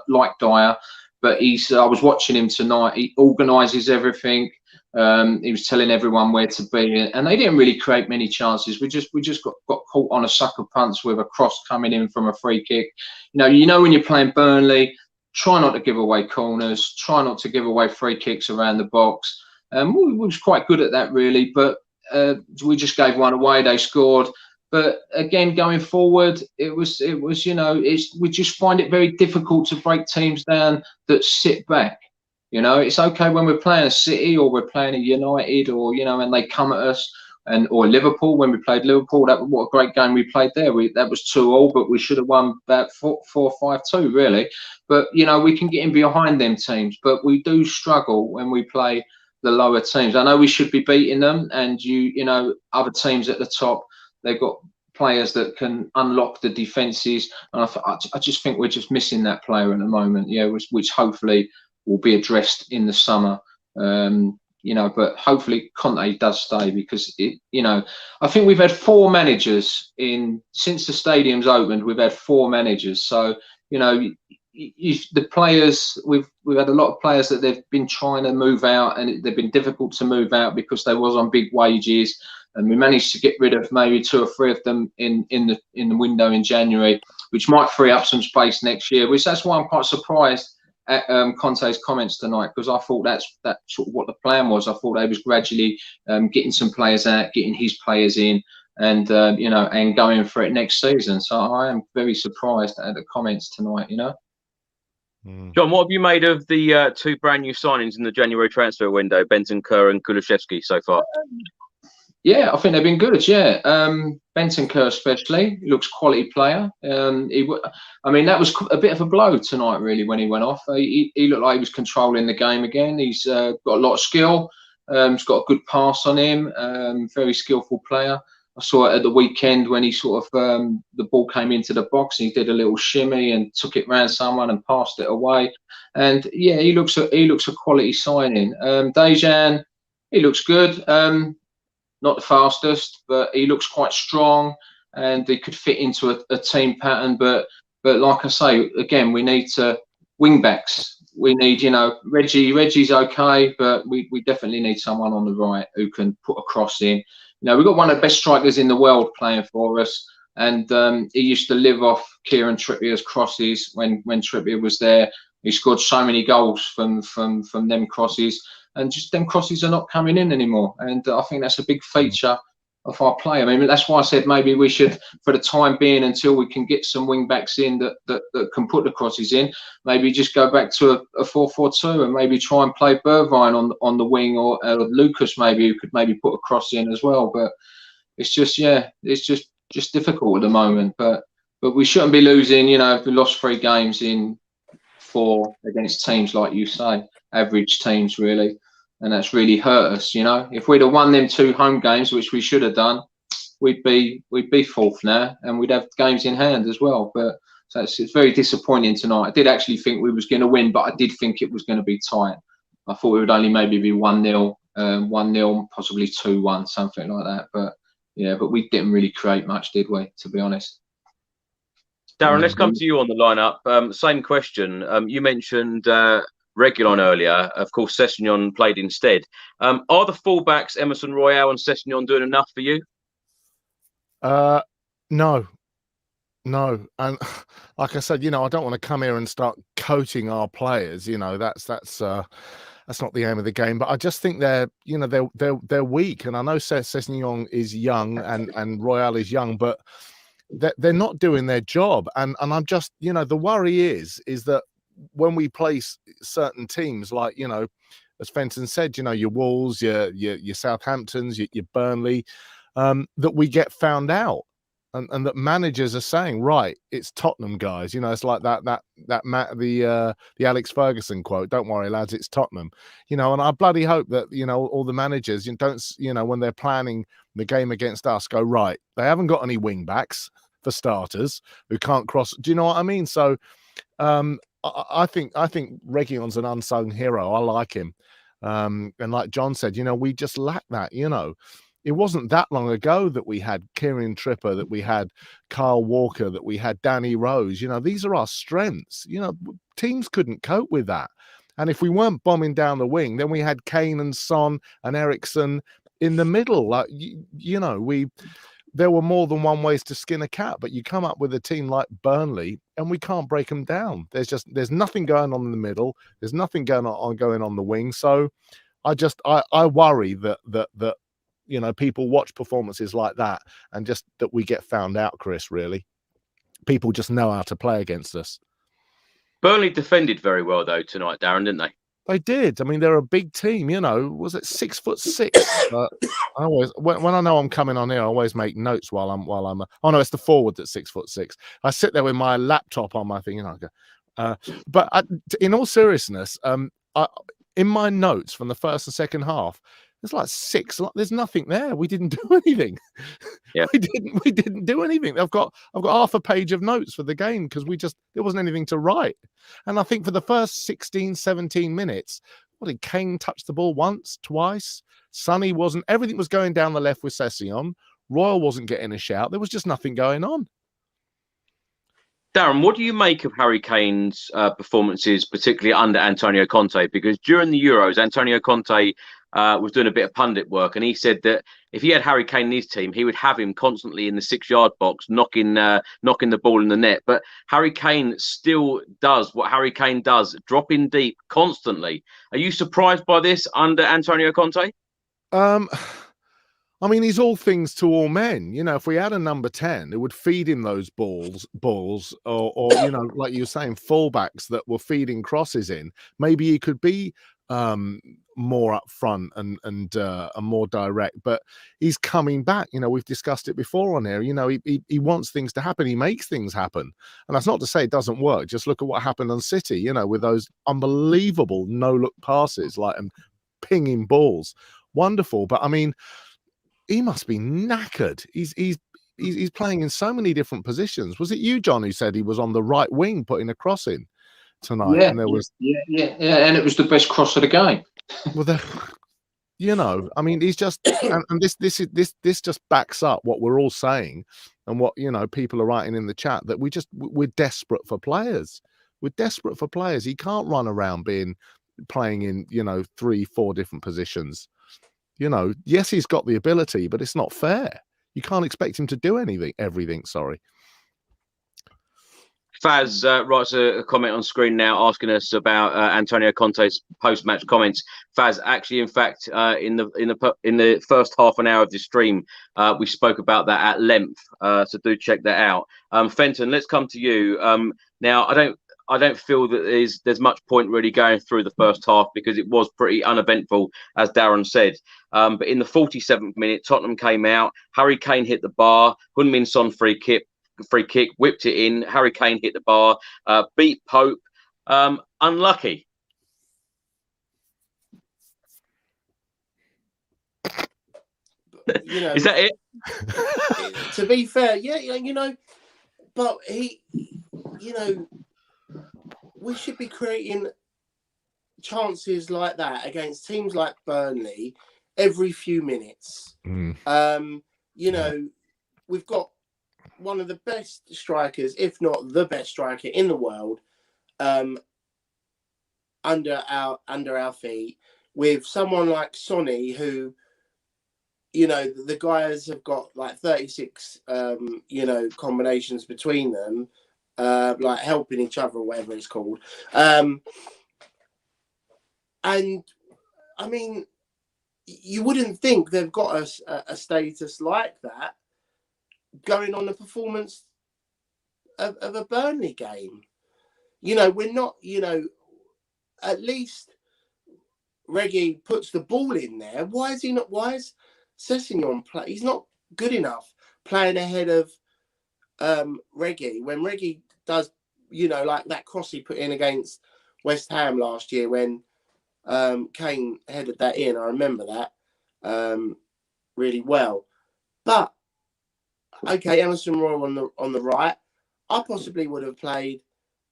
like Dyer, but I was watching him tonight. He organises everything. He was telling everyone where to be, and they didn't really create many chances. We just got caught on a sucker punch with a cross coming in from a free kick. You know when you're playing Burnley, try not to give away corners, try not to give away free kicks around the box. We was quite good at that, really, but we just gave one away. They scored. But again, going forward, it was you know, we just find it very difficult to break teams down that sit back. You know, it's okay when we're playing a City or we're playing a United, or, you know, and they come at us, or Liverpool, when we played Liverpool, what a great game we played there. That was 2-2, but we should have won about 4-5-2, really. But, you know, we can get in behind them teams, but we do struggle when we play the lower teams. I know we should be beating them, and you know, other teams at the top, they've got players that can unlock the defences, and I just think we're just missing that player at the moment, yeah, which hopefully will be addressed in the summer. You know, but hopefully Conte does stay, because you know, I think we've had 4 managers since the stadium's opened. We've had 4 managers, so you know, the players, we've had a lot of players that they've been trying to move out, and they've been difficult to move out because they was on big wages, and we managed to get rid of maybe 2 or 3 of them in the window in January, which might free up some space next year. That's why I'm quite surprised at Conte's comments tonight, because I thought that's sort of what the plan was. I thought they was gradually getting some players out, getting his players in, and you know, and going for it next season. So I am very surprised at the comments tonight, you know. John, what have you made of the 2 brand new signings in the January transfer window, Bentancur and Kulusevski, so far? Yeah, I think they've been good. Yeah, Bentancur especially, he looks quality player. I mean, that was a bit of a blow tonight, really, when he went off. He looked like he was controlling the game again. He's got a lot of skill. He's got a good pass on him. Very skillful player. I saw it at the weekend when he sort of the ball came into the box and he did a little shimmy and took it round someone and passed it away. And yeah, he looks a quality signing. Dejan, he looks good. Not the fastest, but he looks quite strong, and he could fit into a team pattern. But like I say, again, we need wing backs. We need, you know, Reggie's okay, but we definitely need someone on the right who can put a cross in. You know, we've got one of the best strikers in the world playing for us, and he used to live off Kieran Trippier's crosses when Trippier was there. He scored so many goals from them crosses. And just them crosses are not coming in anymore, and I think that's a big feature our play. I mean, that's why I said maybe we should, for the time being, until we can get some wing backs in that can put the crosses in, maybe just go back to a 4-4-2 and maybe try and play Bergwijn on the wing, or Lucas maybe, who could maybe put a cross in as well. But it's just, yeah, it's just difficult at the moment. But we shouldn't be losing. You know, we lost 3 games in 4 against teams like you say, average teams really. And that's really hurt us, you know. If we'd have won them 2 home games, which we should have done, we'd be 4th now, and we'd have games in hand as well. But so it's very disappointing tonight. I did actually think we was going to win, but I did think it was going to be tight. I thought it would only maybe be 1-0, 1-0, possibly 2-1, something like that. But yeah, but we didn't really create much, did we? To be honest. Darren, let's come to you on the lineup. Same question. You mentioned Reguilon earlier. Of course, Sessegnon played instead. Are the fullbacks Emerson Royale and Sessegnon doing enough for you? No. And like I said, you know, I don't want to come here and start coaching our players. You know, that's not the aim of the game. But I just think they're weak. And I know Sessegnon is young and Royale is young, but they're not doing their job. And I'm just, you know, the worry is that when we play certain teams, like, you know, as Fenton said, you know, your Wolves, your Southamptons, your Burnley, that we get found out, and that managers are saying, right, it's Tottenham, guys. You know, it's like the Alex Ferguson quote. Don't worry, lads, it's Tottenham. You know, and I bloody hope that, you know, all the managers, when they're planning the game against us, go, right, they haven't got any wing backs for starters who can't cross. Do you know what I mean? So, I think Reguilon's an unsung hero. I like him. And like John said, you know, we just lack that. You know, it wasn't that long ago that we had Kieran Trippier, that we had Kyle Walker, that we had Danny Rose. You know, these are our strengths. You know, teams couldn't cope with that. And if we weren't bombing down the wing, then we had Kane and Son and Eriksen in the middle. Like, you know, there were more than one ways to skin a cat, but you come up with a team like Burnley and we can't break them down. There's nothing going on in the middle. There's nothing going on the wing. So I worry that you know, people watch performances like that and just that we get found out, Chris, really. People just know how to play against us. Burnley defended very well though tonight, Darren, didn't they? They did. I mean, they're a big team, you know. Was it 6'6"? I always, when I know I'm coming on here, I always make notes while I'm. Oh no, it's the forward that's 6'6". I sit there with my laptop on my thing, and I go. But in all seriousness, in my notes from the first and second half, there's like 6. There's nothing there. We didn't do anything. Yeah, we didn't do anything. I've got half a page of notes for the game because there wasn't anything to write. And I think for the first 16, 17 minutes, what did Kane touch the ball once, twice? Sonny wasn't. Everything was going down the left with Sessegnon. Royal wasn't getting a shout. There was just nothing going on. Darren, what do you make of Harry Kane's performances, particularly under Antonio Conte? Because during the Euros, Antonio Conte was doing a bit of pundit work, and he said that if he had Harry Kane in his team, he would have him constantly in the 6-yard box, knocking the ball in the net. But Harry Kane still does what Harry Kane does, dropping deep constantly. Are you surprised by this under Antonio Conte? I mean, he's all things to all men. You know, if we had a number 10, it would feed him those balls, or you know, like you were saying, fullbacks that were feeding crosses in. Maybe he could be more up front and more direct, but he's coming back. You know, we've discussed it before on here. You know, he wants things to happen. He makes things happen, and that's not to say it doesn't work. Just look at what happened on City. You know, with those unbelievable no-look passes, like and pinging balls, wonderful. But I mean, he must be knackered. He's playing in so many different positions. Was it you, John, who said he was on the right wing putting a cross in tonight? Yeah, and there was and it was the best cross of the game. Well, you know, I mean, he's just, and this just backs up what we're all saying, and what, you know, people are writing in the chat, that we're desperate for players. We're desperate for players. He can't run around playing in, you know, 3-4 different positions. You know, yes, he's got the ability, but it's not fair. You can't expect him to do everything. Sorry. Faz writes a comment on screen now asking us about Antonio Conte's post-match comments. Faz, actually, in fact, in the first half an hour of the stream, we spoke about that at length. So do check that out. Fenton, let's come to you. Now, I don't feel that there's much point really going through the first half because it was pretty uneventful, as Darren said. But in the 47th minute, Tottenham came out. Harry Kane hit the bar. Heung-min Son free kick, whipped it in. Harry Kane hit the bar, beat Pope. Unlucky. You know, is that it? To be fair, yeah, you know, but he, you know, we should be creating chances like that against teams like Burnley every few minutes. You know, we've got one of the best strikers, if not the best striker in the world, under our feet, with someone like Sonny, who, you know, the guys have got like 36, you know, combinations between them, like helping each other or whatever it's called. And I mean, you wouldn't think they've got a status like that going on the performance of a Burnley game. You know, we're not, you know, at least Reggie puts the ball in there. Why is he not? Why is Sessegnon play? He's not good enough playing ahead of Reggie when Reggie does, you know, like that cross he put in against West Ham last year when Kane headed that in. I remember that really well. But okay, Emerson Royal on the right. I possibly would have played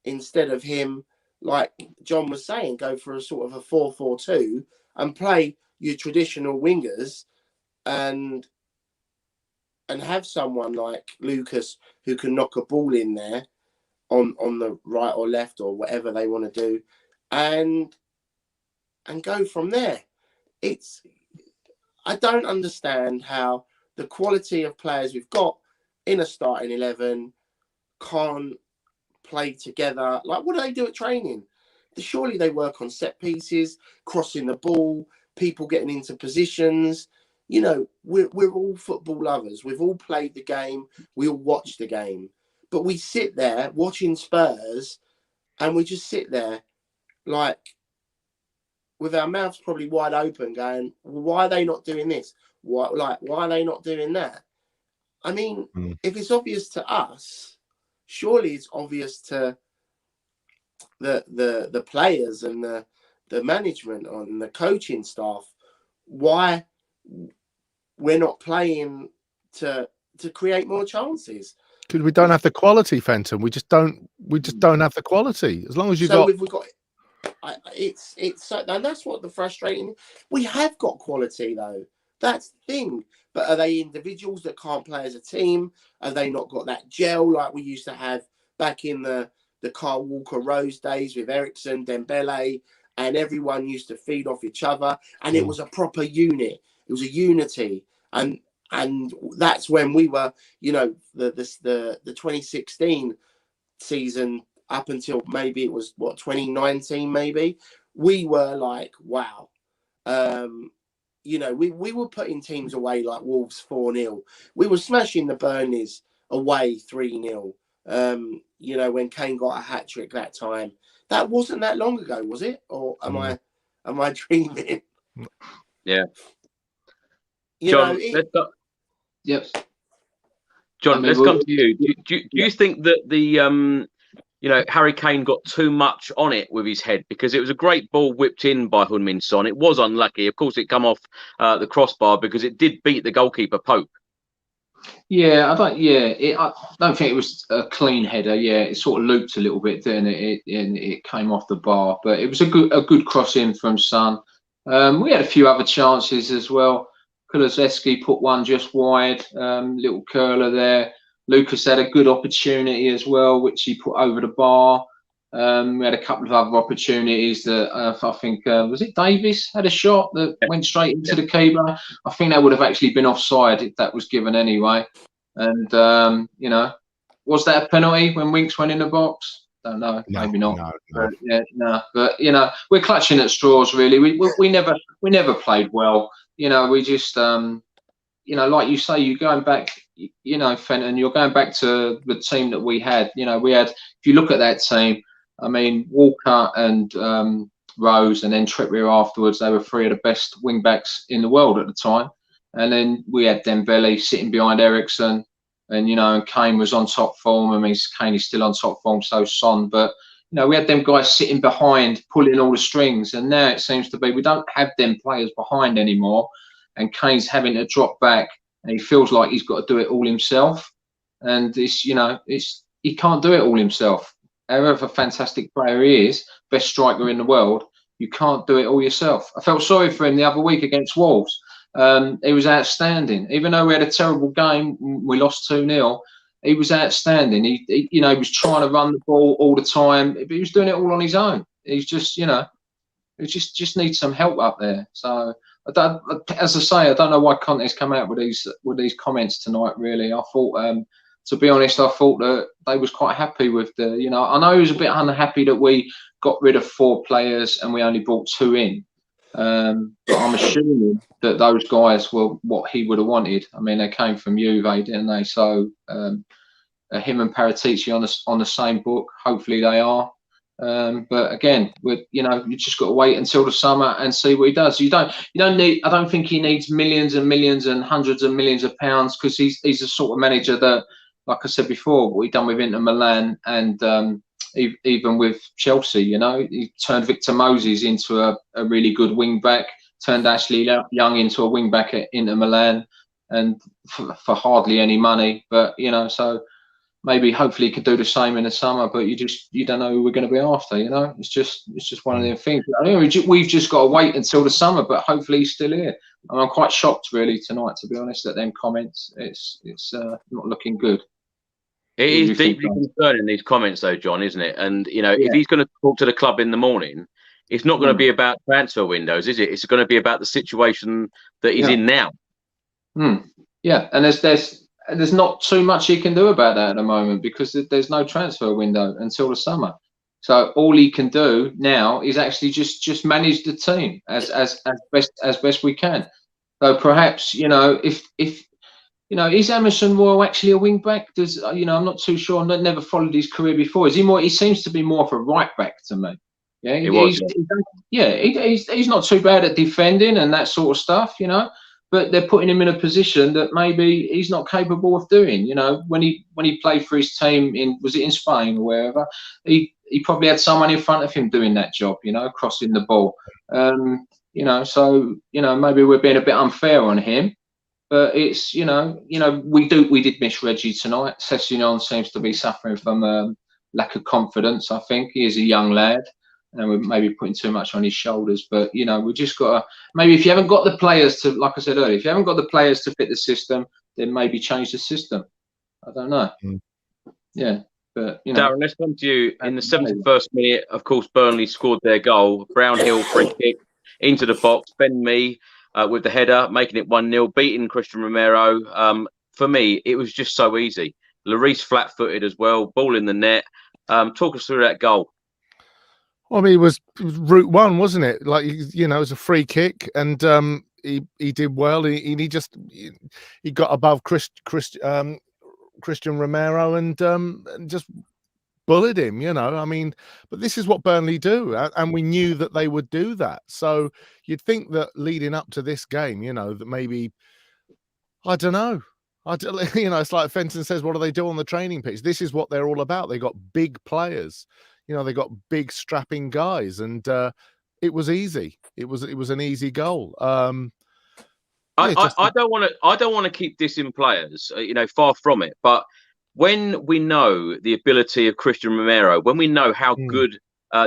instead of him, like John was saying, go for a sort of a 4-4-2 and play your traditional wingers and have someone like Lucas who can knock a ball in there on the right or left or whatever they want to do, and go from there. I don't understand how the quality of players we've got in a starting 11 can't play together. Like, what do they do at training? Surely they work on set pieces, crossing the ball, people getting into positions. You know, we're all football lovers. We've all played the game. We all watch the game. But we sit there watching Spurs and we just sit there like with our mouths probably wide open going, well, why are they not doing this? Why are they not doing that? I mean, if it's obvious to us, surely it's obvious to the players and the management and the coaching staff why we're not playing to create more chances. Because we don't have the quality, Fenton. We just don't have the quality. As long as you've got. It's so, and that's what the frustrating. We have got quality though. That's the thing. But are they individuals that can't play as a team? Have they not got that gel like we used to have back in the Carl Walker-Rose days with Ericsson, Dembele, and everyone used to feed off each other, and it was a proper unit. It was a unity, and that's when we were, you know, the 2016 season up until maybe it was 2019, maybe we were like, wow. You know, we were putting teams away like Wolves 4-0. We were smashing the Burnleys away 3-0. You know, when Kane got a hat trick that time. That wasn't that long ago, was it? Or am I dreaming? Yeah. John, let's go. Yep. John, let's come to you. Do you think that the you know, Harry Kane got too much on it with his head, because it was a great ball whipped in by Heung-min Son. It was unlucky. Of course, it come off the crossbar because it did beat the goalkeeper, Pope. Yeah, I don't think it was a clean header. Yeah, it sort of looped a little bit, then it came off the bar. But it was a good cross in from Son. We had a few other chances as well. Kulusevski put one just wide, little curler there. Lucas had a good opportunity as well, which he put over the bar. We had a couple of other opportunities that I think, was it Davies had a shot that went straight into the keeper? I think that would have actually been offside if that was given anyway. And, you know, Was that a penalty when Winks went in the box? Don't know. No, maybe not. no. But, yeah, no. But you know, we're clutching at straws. Really, we never played well. You know, we just you know, like you say, you're going back. You know, Fenton, you're going back to the team that we had. You know, we had. If you look at that team, I mean, Walker and Rose, and then Trippier afterwards. They were three of the best wing backs in the world at the time. And then we had Dembele sitting behind Eriksen, and you know, and Kane was on top form. I mean, Kane is still on top form, so Son. But you know, we had them guys sitting behind, pulling all the strings. And now it seems to be we don't have them players behind anymore. And Kane's having to drop back, and he feels like he's got to do it all himself. And it's, you know, he can't do it all himself. However fantastic player he is, best striker in the world, you can't do it all yourself. I felt sorry for him the other week against Wolves. He was outstanding. Even though we had a terrible game, we lost 2-0. He was outstanding. He you know, he was trying to run the ball all the time, but he was doing it all on his own. He's just, you know, he just needs some help up there. So, as I say, I don't know why Conte's come out with these comments tonight. Really, I thought, to be honest, I thought that they was quite happy with the. You know, I know he was a bit unhappy that we got rid of 4 players and we only brought 2 in. But I'm assuming that those guys were what he would have wanted. I mean, they came from Juve, didn't they? So him and Paratici on the same book. Hopefully they are. But again, you know, you just got to wait until the summer and see what he does. You don't need. I don't think he needs millions and millions and hundreds of millions of pounds, because he's the sort of manager that, like I said before, what he done with Inter Milan and even with Chelsea, you know, he turned Victor Moses into a really good wing back, turned Ashley Young into a wing back at Inter Milan, and for hardly any money. But you know, so maybe hopefully he could do the same in the summer. But you don't know who we're going to be after. You know, it's just one of them things. I mean, we've just got to wait until the summer. But hopefully he's still here. And I'm quite shocked really tonight, to be honest, at them comments. It's not looking good. It is deeply concerning, these comments, though, John, isn't it? And, you know, if he's going to talk to the club in the morning, it's not going to be about transfer windows, is it? It's going to be about the situation that he's in now. Yeah, and there's not too much he can do about that at the moment, because there's no transfer window until the summer. So all he can do now is actually just manage the team as best we can. So perhaps, you know, if you know, is Emerson Royal actually a wing back? Does, you know, I'm not too sure. I've never followed his career before. Is he more? He seems to be more of a right back to me. Yeah, he's not too bad at defending and that sort of stuff, you know. But they're putting him in a position that maybe he's not capable of doing. You know, when he played for his team was it in Spain or wherever, he probably had someone in front of him doing that job. You know, crossing the ball. You know, so you know, maybe we're being a bit unfair on him. But it's, you know, we did miss Reggie tonight. Sessegnon seems to be suffering from lack of confidence. I think he is a young lad, and we're maybe putting too much on his shoulders. But you know, we just got to, maybe if you haven't got the players to, like I said earlier, if you haven't got the players to fit the system, then maybe change the system. I don't know. Yeah, but you know, Darren, let's come to you. In the 71st minute, of course, Burnley scored their goal. Brownhill free kick into the box. Ben Mee. With the header, making it 1-0, beating Christian Romero. For me, it was just so easy. Lloris flat-footed as well, ball in the net. Talk us through that goal. Well, I mean, it was route one, wasn't it? Like, you know, it was a free kick, and he did well. He got above Christian Romero and just bullied him, you know. I mean, but this is what Burnley do, and we knew that they would do that. So you'd think that leading up to this game, you know, that maybe, I don't know, you know, it's like Fenton says, what do they do on the training pitch? This is what they're all about. They got big players, you know, they got big strapping guys, and it was easy. It was an easy goal. I don't want to keep dissing players, you know, far from it, but when we know the ability of Christian Romero, when we know how good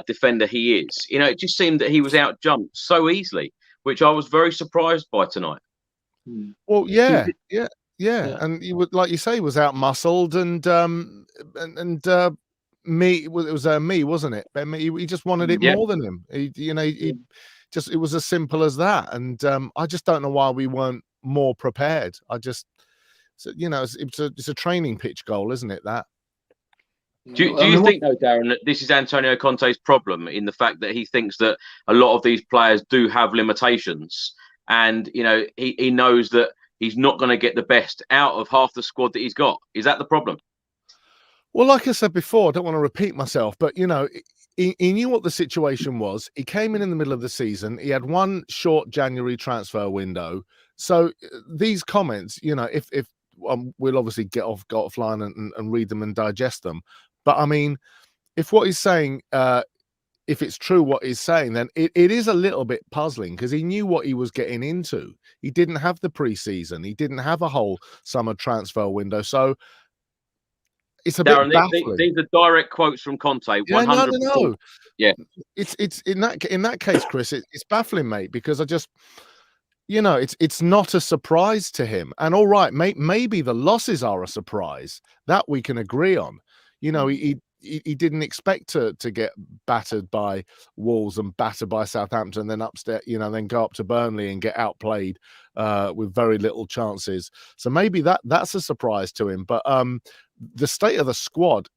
defender he is, you know, it just seemed that he was out-jumped so easily, which I was very surprised by tonight. Well, yeah. And he would, like you say, he was out-muscled, and Mee, it was Mee, wasn't it? Ben Mee, he just wanted it more than him. It was as simple as that. And I just don't know why we weren't more prepared. So, you know, it's a training pitch goal, isn't it? That. Do you think, though, Darren, that this is Antonio Conte's problem in the fact that he thinks that a lot of these players do have limitations, and he knows that he's not going to get the best out of half the squad that he's got? Is that the problem? Well, like I said before, I don't want to repeat myself, but he knew what the situation was. He came in the middle of the season. He had one short January transfer window. So these comments, if we'll obviously get offline and read them and digest them. But I mean, if what he's saying, if it's true what he's saying, then it is a little bit puzzling, because he knew what he was getting into. He didn't have the preseason. He didn't have a whole summer transfer window. So it's a bit baffling. These are direct quotes from Conte. 100%. No. Yeah, it's in that case, Chris. It's baffling, mate, because I just. It's not a surprise to him. And all right, maybe the losses are a surprise. That we can agree on. He didn't expect to get battered by Wolves and battered by Southampton, then then go up to Burnley and get outplayed with very little chances. So maybe that's a surprise to him. But the state of the squad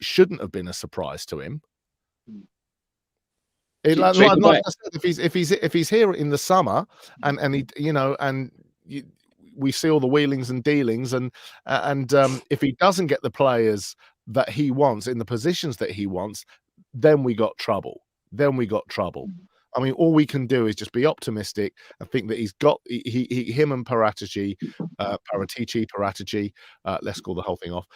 shouldn't have been a surprise to him. Like I said, if he's here in the summer and we see all the wheelings and dealings and if he doesn't get the players that he wants in the positions that he wants, then we got trouble. I mean, all we can do is just be optimistic and think that he's got him and Paratici, let's call the whole thing off.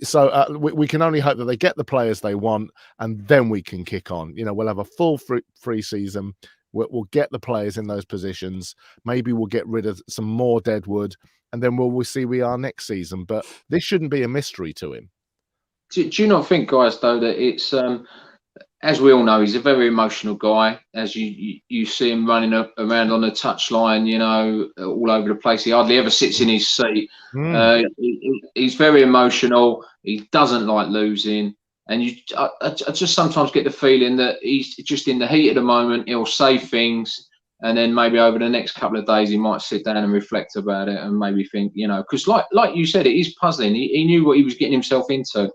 So we can only hope that they get the players they want, and then we can kick on. We'll have a full free season. We'll get the players in those positions. Maybe we'll get rid of some more deadwood, and then we'll see we are next season. But this shouldn't be a mystery to him. Do you not think, guys, though, that it's as we all know, he's a very emotional guy. As you see him running around on the touchline, all over the place. He hardly ever sits in his seat. He's very emotional. He doesn't like losing. And I just sometimes get the feeling that he's just in the heat of the moment. He'll say things, and then maybe over the next couple of days, he might sit down and reflect about it and maybe think, because like you said, it is puzzling. He knew what he was getting himself into.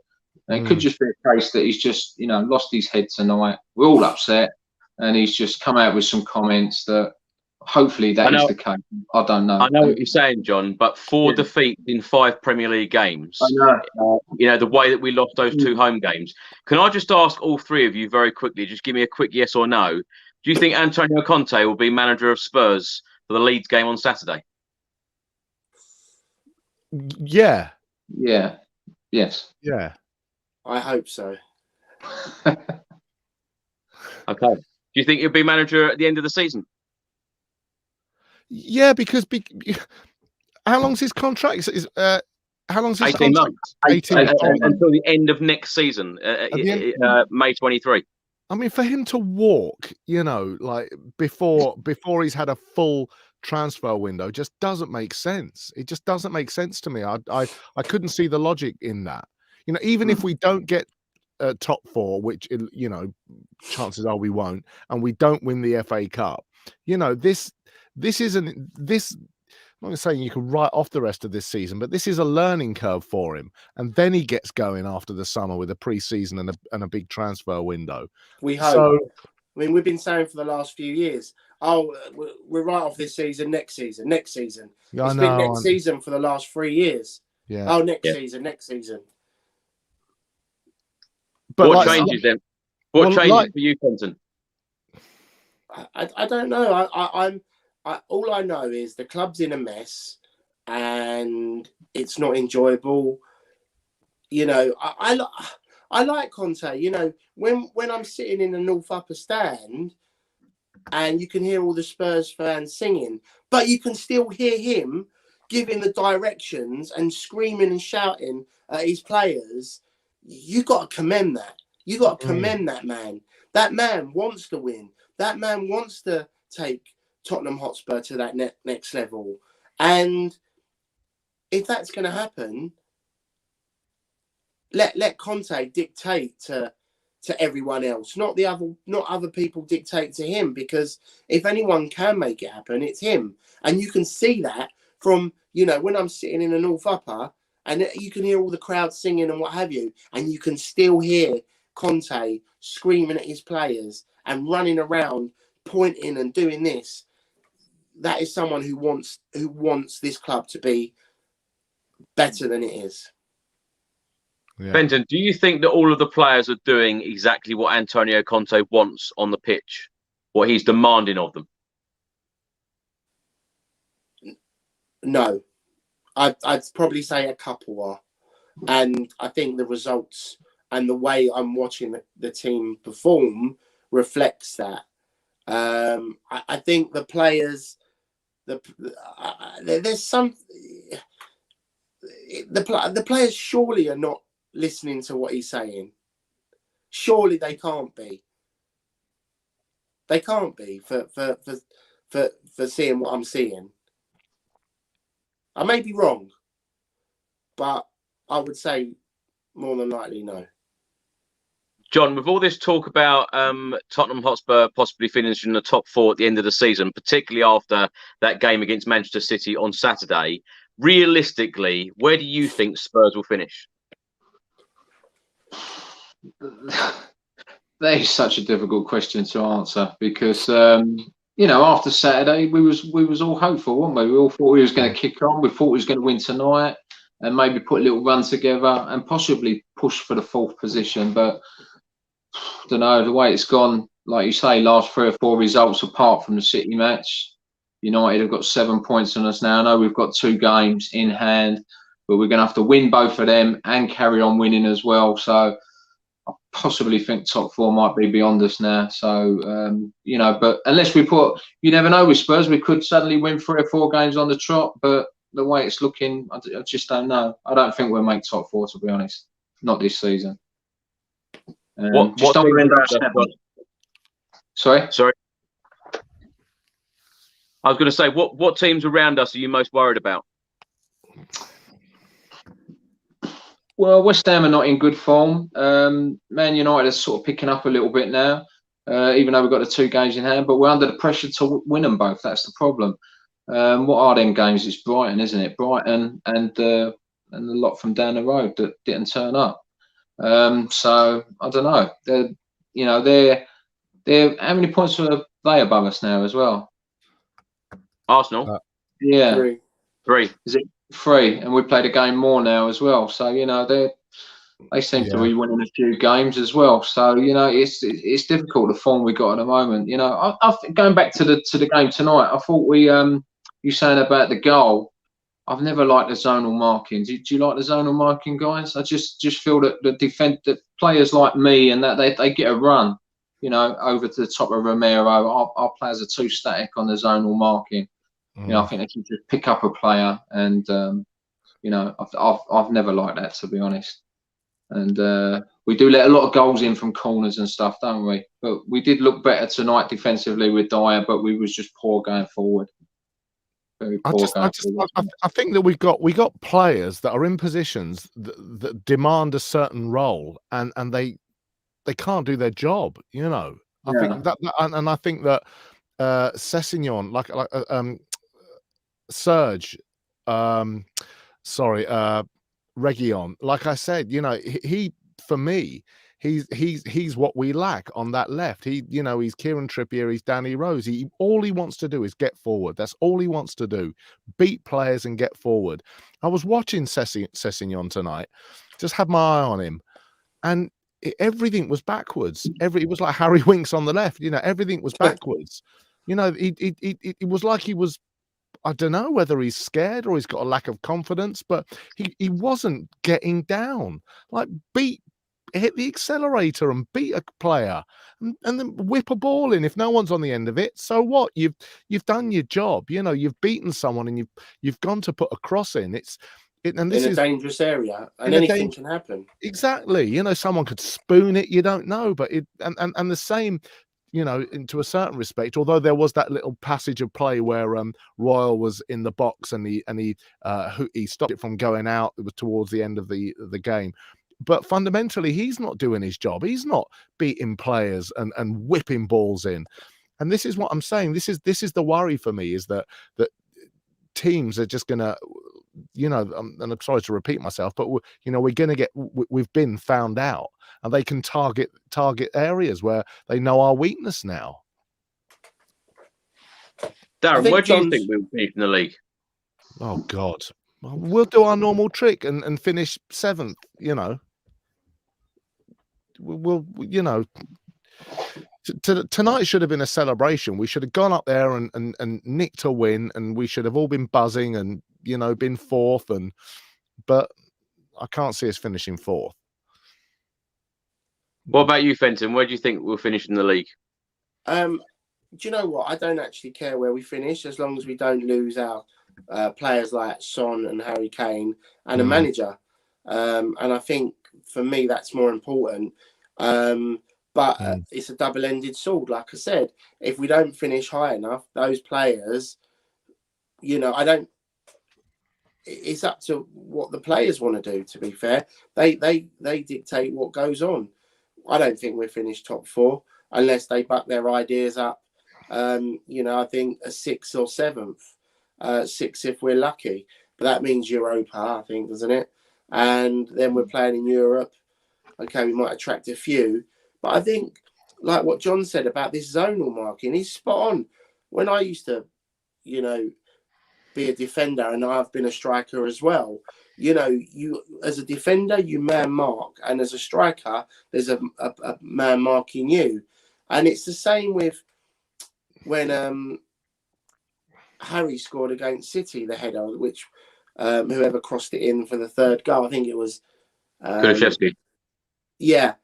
And it could just be a case that he's just, lost his head tonight. We're all upset, and he's just come out with some comments that hopefully that is the case. I don't know. I know what you're saying, John, but 4 defeats in 5 Premier League games. I know. The way that we lost those 2 home games. Can I just ask all 3 of you very quickly, just give me a quick yes or no. Do you think Antonio Conte will be manager of Spurs for the Leeds game on Saturday? Yeah. Yeah. Yes. Yeah. I hope so. Okay. Do you think he'll be manager at the end of the season? Yeah, because how long's his contract? How long's his 18 contract? months. 18 months. Until the end of next season, May 23. I mean, for him to walk, like before he's had a full transfer window, just doesn't make sense. It just doesn't make sense to me. I couldn't see the logic in that. Even if we don't get top 4, which chances are we won't, and we don't win the FA Cup, this isn't this. I'm not saying you can write off the rest of this season, but this is a learning curve for him, and then he gets going after the summer with a pre-season and a big transfer window. We hope. So, I mean, we've been saying for the last few years, we're right off this season, next season. Yeah, it's been next season for the last 3 years. Yeah. Next season. But what changes then? What changes for you, Quentin? I don't know. All I know is the club's in a mess and it's not enjoyable. I like Conte. When I'm sitting in the North Upper Stand and you can hear all the Spurs fans singing, but you can still hear him giving the directions and screaming and shouting at his players. You got to commend that. You got to commend that man. That man wants to win. That man wants to take Tottenham Hotspur to that next level. And if that's going to happen, let Conte dictate to everyone else, not other people dictate to him, because if anyone can make it happen, it's him. And you can see that from, when I'm sitting in the North Upper and you can hear all the crowd singing and what have you, and you can still hear Conte screaming at his players and running around, pointing and doing this. That is someone who wants this club to be better than it is. Yeah. Benton, do you think that all of the players are doing exactly what Antonio Conte wants on the pitch, what he's demanding of them? No, I'd probably say a couple are, and I think the results and the way I'm watching the team perform reflects that. I think the players, there's some the players surely are not listening to what he's saying. Surely they can't be. They can't be for seeing what I'm seeing. I may be wrong, but I would say more than likely no. John, with all this talk about Tottenham Hotspur possibly finishing in the top 4 at the end of the season, particularly after that game against Manchester City on Saturday, realistically, where do you think Spurs will finish? That is such a difficult question to answer because after Saturday we was all hopeful, weren't we? We all thought we was going to kick on. We thought we was going to win tonight and maybe put a little run together and possibly push for the 4th position. But I don't know, the way it's gone, like you say, last 3 or 4 results apart from the City match, United have got 7 points on us now. I know we've got 2 games in hand, but we're going to have to win both of them and carry on winning as well. So I possibly think top 4 might be beyond us now. So, but unless we you never know with Spurs, we could suddenly win 3 or 4 games on the trot. But the way it's looking, I just don't know. I don't think we'll make top 4, to be honest. Not this season. What don't end up Sorry? I was going to say, what teams around us are you most worried about? Well, West Ham are not in good form. Man United is sort of picking up a little bit now, even though we've got the 2 games in hand, but we're under the pressure to win them both. That's the problem. What are them games? It's Brighton, isn't it? Brighton and the lot from down the road that didn't turn up. So I don't know. They're how many points are they above us now as well? Arsenal. Yeah, 3. Is it 3? And we played a game more now as well. So they seem to be winning a few games as well. So it's difficult the form we got at the moment. I think going back to the game tonight, I thought you saying about the goal. I've never liked the zonal marking. Do you like the zonal marking, guys? I just feel that that players like me and that they get a run, over to the top of Romero. Our players are too static on the zonal marking. I think they can just pick up a player, and I've never liked that, to be honest. And we do let a lot of goals in from corners and stuff, don't we? But we did look better tonight defensively with Dyer, but we was just poor going forward. I think that we got players that are in positions that demand a certain role, and they can't do their job. I think that, and I think that Sessegnon, like Serge, Reguilon, like I said, he for me, he's what we lack on that left. He's Kieran Trippier, he's Danny Rose. All he wants to do is get forward. That's all he wants to do. Beat players and get forward. I was watching Sessegnon tonight, just had my eye on him, and everything was backwards. It was like Harry Winks on the left. Everything was backwards. It was like he was. I don't know whether he's scared or he's got a lack of confidence, but he wasn't getting down. Like hit the accelerator and beat a player and then whip a ball in. If no one's on the end of it, so what? You've done your job. You've beaten someone and you've gone to put a cross in. This is a dangerous area, and anything can happen. Exactly. Someone could spoon it. You don't know, but and the same. To a certain respect, although there was that little passage of play where Royal was in the box and he stopped it from going out. It was towards the end of the game. But fundamentally, he's not doing his job. He's not beating players and whipping balls in. And this is what I'm saying. This is the worry for me, is that teams are just going to you know, and I'm sorry to repeat myself, but you know, we're going to get, we've been found out, and they can target areas where they know our weakness now. Darren, where do you think we'll finish in the league? Oh God, we'll do our normal trick and finish 7th. You know, we'll you know. Tonight should have been a celebration. We should have gone up there and nicked a win, and we should have all been buzzing and, you know, been 4th. But I can't see us finishing 4th. What about you, Fenton? Where do you think we'll finish in the league? Do you know what? I don't actually care where we finish, as long as we don't lose our players like Son and Harry Kane and a manager. And I think for me that's more important. But it's a double-ended sword. Like I said, if we don't finish high enough, those players, you know, it's up to what the players want to do, to be fair. They dictate what goes on. I don't think we'll finish top 4 unless they buck their ideas up. You know, I think a 6th or 7th. 6th if we're lucky. But that means Europa, I think, doesn't it? And then we're playing in Europe. Okay, we might attract a few. But I think, like what John said about this zonal marking, he's spot on. When I used to, you know, be a defender, and I've been a striker as well, you know, you as a defender, you man mark, and as a striker, there's a man marking you. And it's the same with when Harry scored against City, the header, which whoever crossed it in for the 3rd goal, I think it was Kulusevski. Yeah.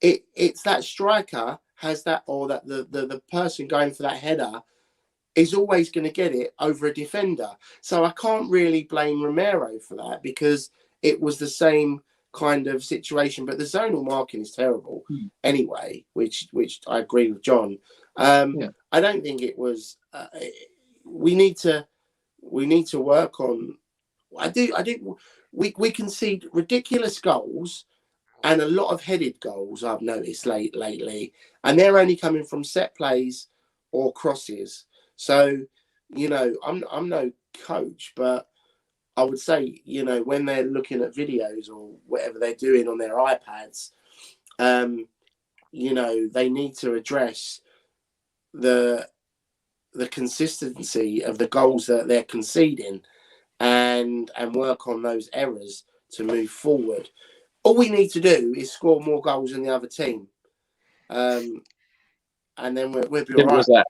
It's that striker has that, or that the person going for that header is always going to get it over a defender. So I can't really blame Romero for that, because it was the same kind of situation. But the zonal marking is terrible anyway, which I agree with John. I don't think it was. We need to work on. We concede ridiculous goals. And a lot of headed goals I've noticed lately, and they're only coming from set plays or crosses. So, you know, I'm no coach, but I would say, you know, when they're looking at videos or whatever they're doing on their iPads, you know, they need to address the consistency of the goals that they're conceding, and work on those errors to move forward. All we need to do is score more goals than the other team, and then we'll be all right.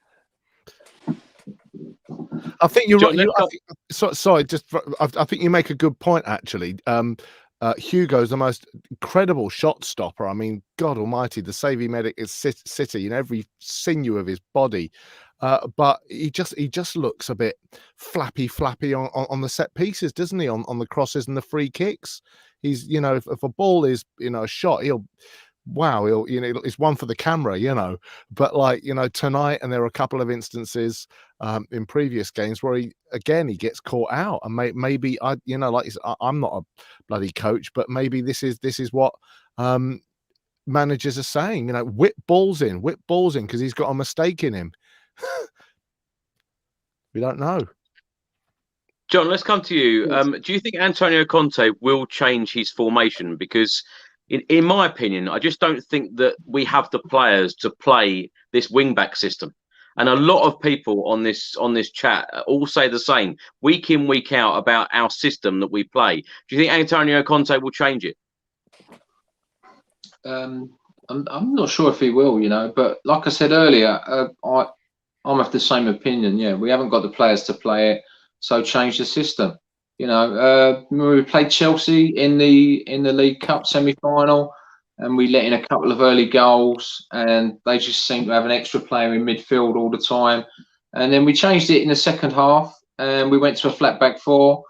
I think you're right. Sorry, I think you make a good point, actually. Hugo's the most incredible shot stopper. I mean, God Almighty, the save he made is City in every sinew of his body. But he just looks a bit flappy on the set pieces, doesn't he? On the crosses and the free kicks. He's, you know, if a ball is, you know, a shot, he'll, you know, it's one for the camera, you know. But like, you know, tonight, and there are a couple of instances in previous games where he gets caught out, and maybe you know, like I'm not a bloody coach, but maybe this is what managers are saying, you know, whip balls in, because he's got a mistake in him. We don't know. John, let's come to you. Do you think Antonio Conte will change his formation? Because in my opinion, I just don't think that we have the players to play this wing-back system. And a lot of people on this chat all say the same, week in, week out, about our system that we play. Do you think Antonio Conte will change it? I'm not sure if he will, you know, but like I said earlier, I'm of the same opinion. Yeah, we haven't got the players to play it, so change the system. You know, we played Chelsea in the League Cup semi-final, and we let in a couple of early goals, and they just seem to have an extra player in midfield all the time. And then we changed it in the second half, and we went to a flat back 4.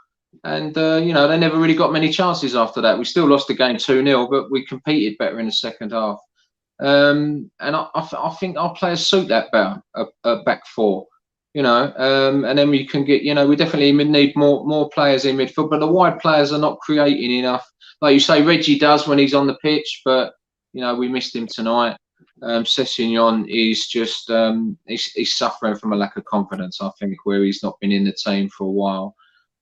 And you know, they never really got many chances after that. We still lost the game 2-0, but we competed better in the second half. And I think our players suit that better, a back 4, you know. And then we can get, you know, we definitely need more players in midfield, but the wide players are not creating enough. Like you say, Reggie does when he's on the pitch, but you know, we missed him tonight. Sessegnon is just he's suffering from a lack of confidence, I think, where he's not been in the team for a while.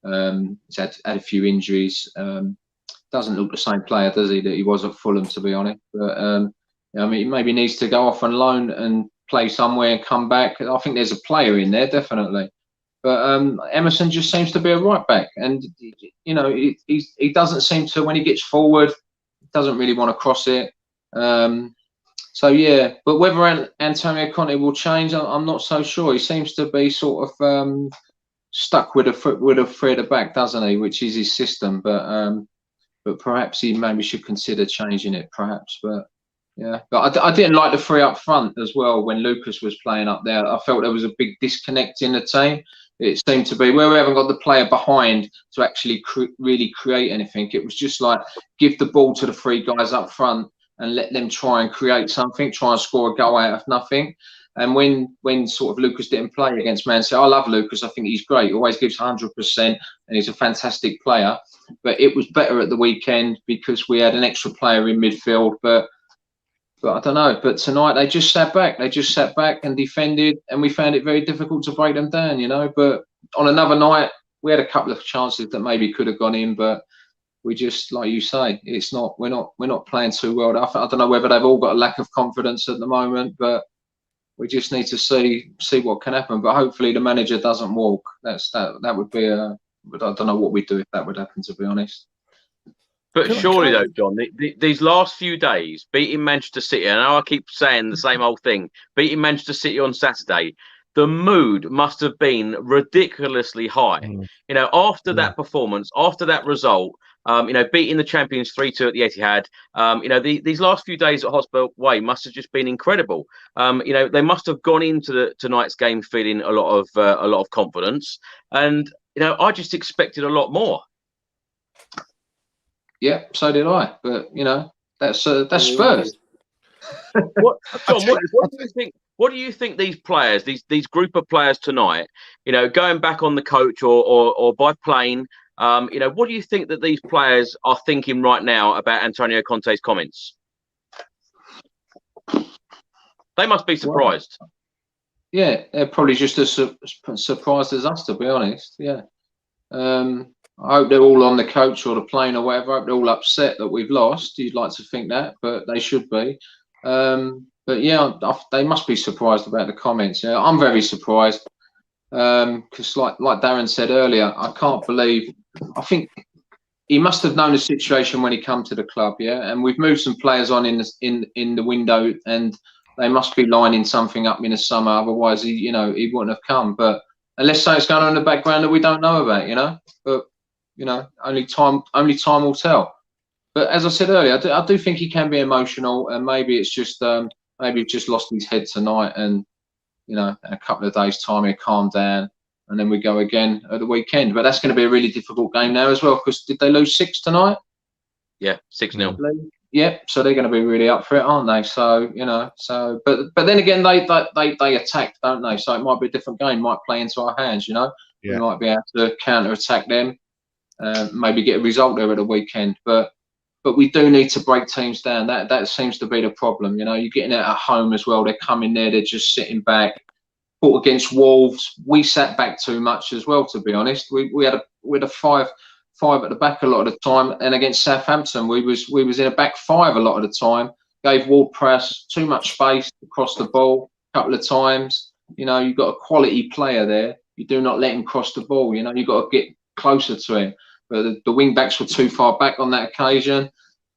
He's had a few injuries. Doesn't look the same player, does he, that he was at Fulham, to be honest. But I mean, he maybe needs to go off on loan and play somewhere and come back. I think there's a player in there, definitely. But Emerson just seems to be a right back, and you know, he doesn't seem to, when he gets forward, doesn't really want to cross it. So yeah, but whether Antonio Conte will change, I'm not so sure. He seems to be sort of stuck with a three at the back, doesn't he? Which is his system, but perhaps he maybe should consider changing it, perhaps. But yeah, but I didn't like the three up front as well when Lucas was playing up there. I felt there was a big disconnect in the team. It seemed to be where we haven't got the player behind to actually really create anything. It was just like give the ball to the three guys up front and let them try and create something, try and score a goal out of nothing. And when sort of Lucas didn't play against Man City, I love Lucas. I think he's great. He always gives 100%, and he's a fantastic player. But it was better at the weekend because we had an extra player in midfield. But I don't know. But tonight they just sat back. They just sat back and defended, and we found it very difficult to break them down, you know. But on another night, we had a couple of chances that maybe could have gone in, but we just, like you say, it's not. We're not playing too well. I don't know whether they've all got a lack of confidence at the moment, but we just need to see what can happen. But hopefully the manager doesn't walk. That would be a. But I don't know what we'd do if that would happen, to be honest. But surely, though, John, these last few days, beating Manchester City, I know I keep saying the same old thing, beating Manchester City on Saturday, the mood must have been ridiculously high. You know, after that performance, after that result, you know, beating the champions 3-2 at the Etihad, you know, these last few days at Hotspur Way must have just been incredible. You know, they must have gone into tonight's game feeling a lot of confidence, and you know, I just expected a lot more. Yeah, so did I. But you know, that's Spurs. John, what do you think? What do you think these players, these group of players tonight, you know, going back on the coach or by plane, you know, what do you think that these players are thinking right now about Antonio Conte's comments? They must be surprised. Well, yeah, they're probably just as surprised as us, to be honest. Yeah. I hope they're all on the coach or the plane or whatever. I hope they're all upset that we've lost. You'd like to think that, but they should be. But yeah, they must be surprised about the comments. Yeah, I'm very surprised because, like Darren said earlier, I can't believe. I think he must have known the situation when he come to the club. Yeah, and we've moved some players on in the window, and they must be lining something up in the summer. Otherwise, he wouldn't have come. But unless something's going on in the background that we don't know about, you know. But you know, only time will tell. But as I said earlier, I do think he can be emotional, and maybe it's just maybe he's just lost his head tonight, and you know, in a couple of days' time he'll calm down, and then we go again at the weekend. But that's going to be a really difficult game now as well, because did they lose 6 tonight? Yeah, 6-0. Yeah, so they're going to be really up for it, aren't they? So you know, but then again, they attack, don't they? So it might be a different game, might play into our hands. You know, we might be able to counter attack them, maybe get a result there at the weekend, but we do need to break teams down. That seems to be the problem. You know, you're getting it at home as well. They're coming there, they're just sitting back. Fought against Wolves, we sat back too much as well, to be honest. We had a 5 at the back a lot of the time, and against Southampton, we was in a back 5 a lot of the time. Gave Ward-Prowse too much space across the ball a couple of times. You know, you've got a quality player there. You do not let him cross the ball. You know, you've got to get closer to him. But the wing backs were too far back on that occasion,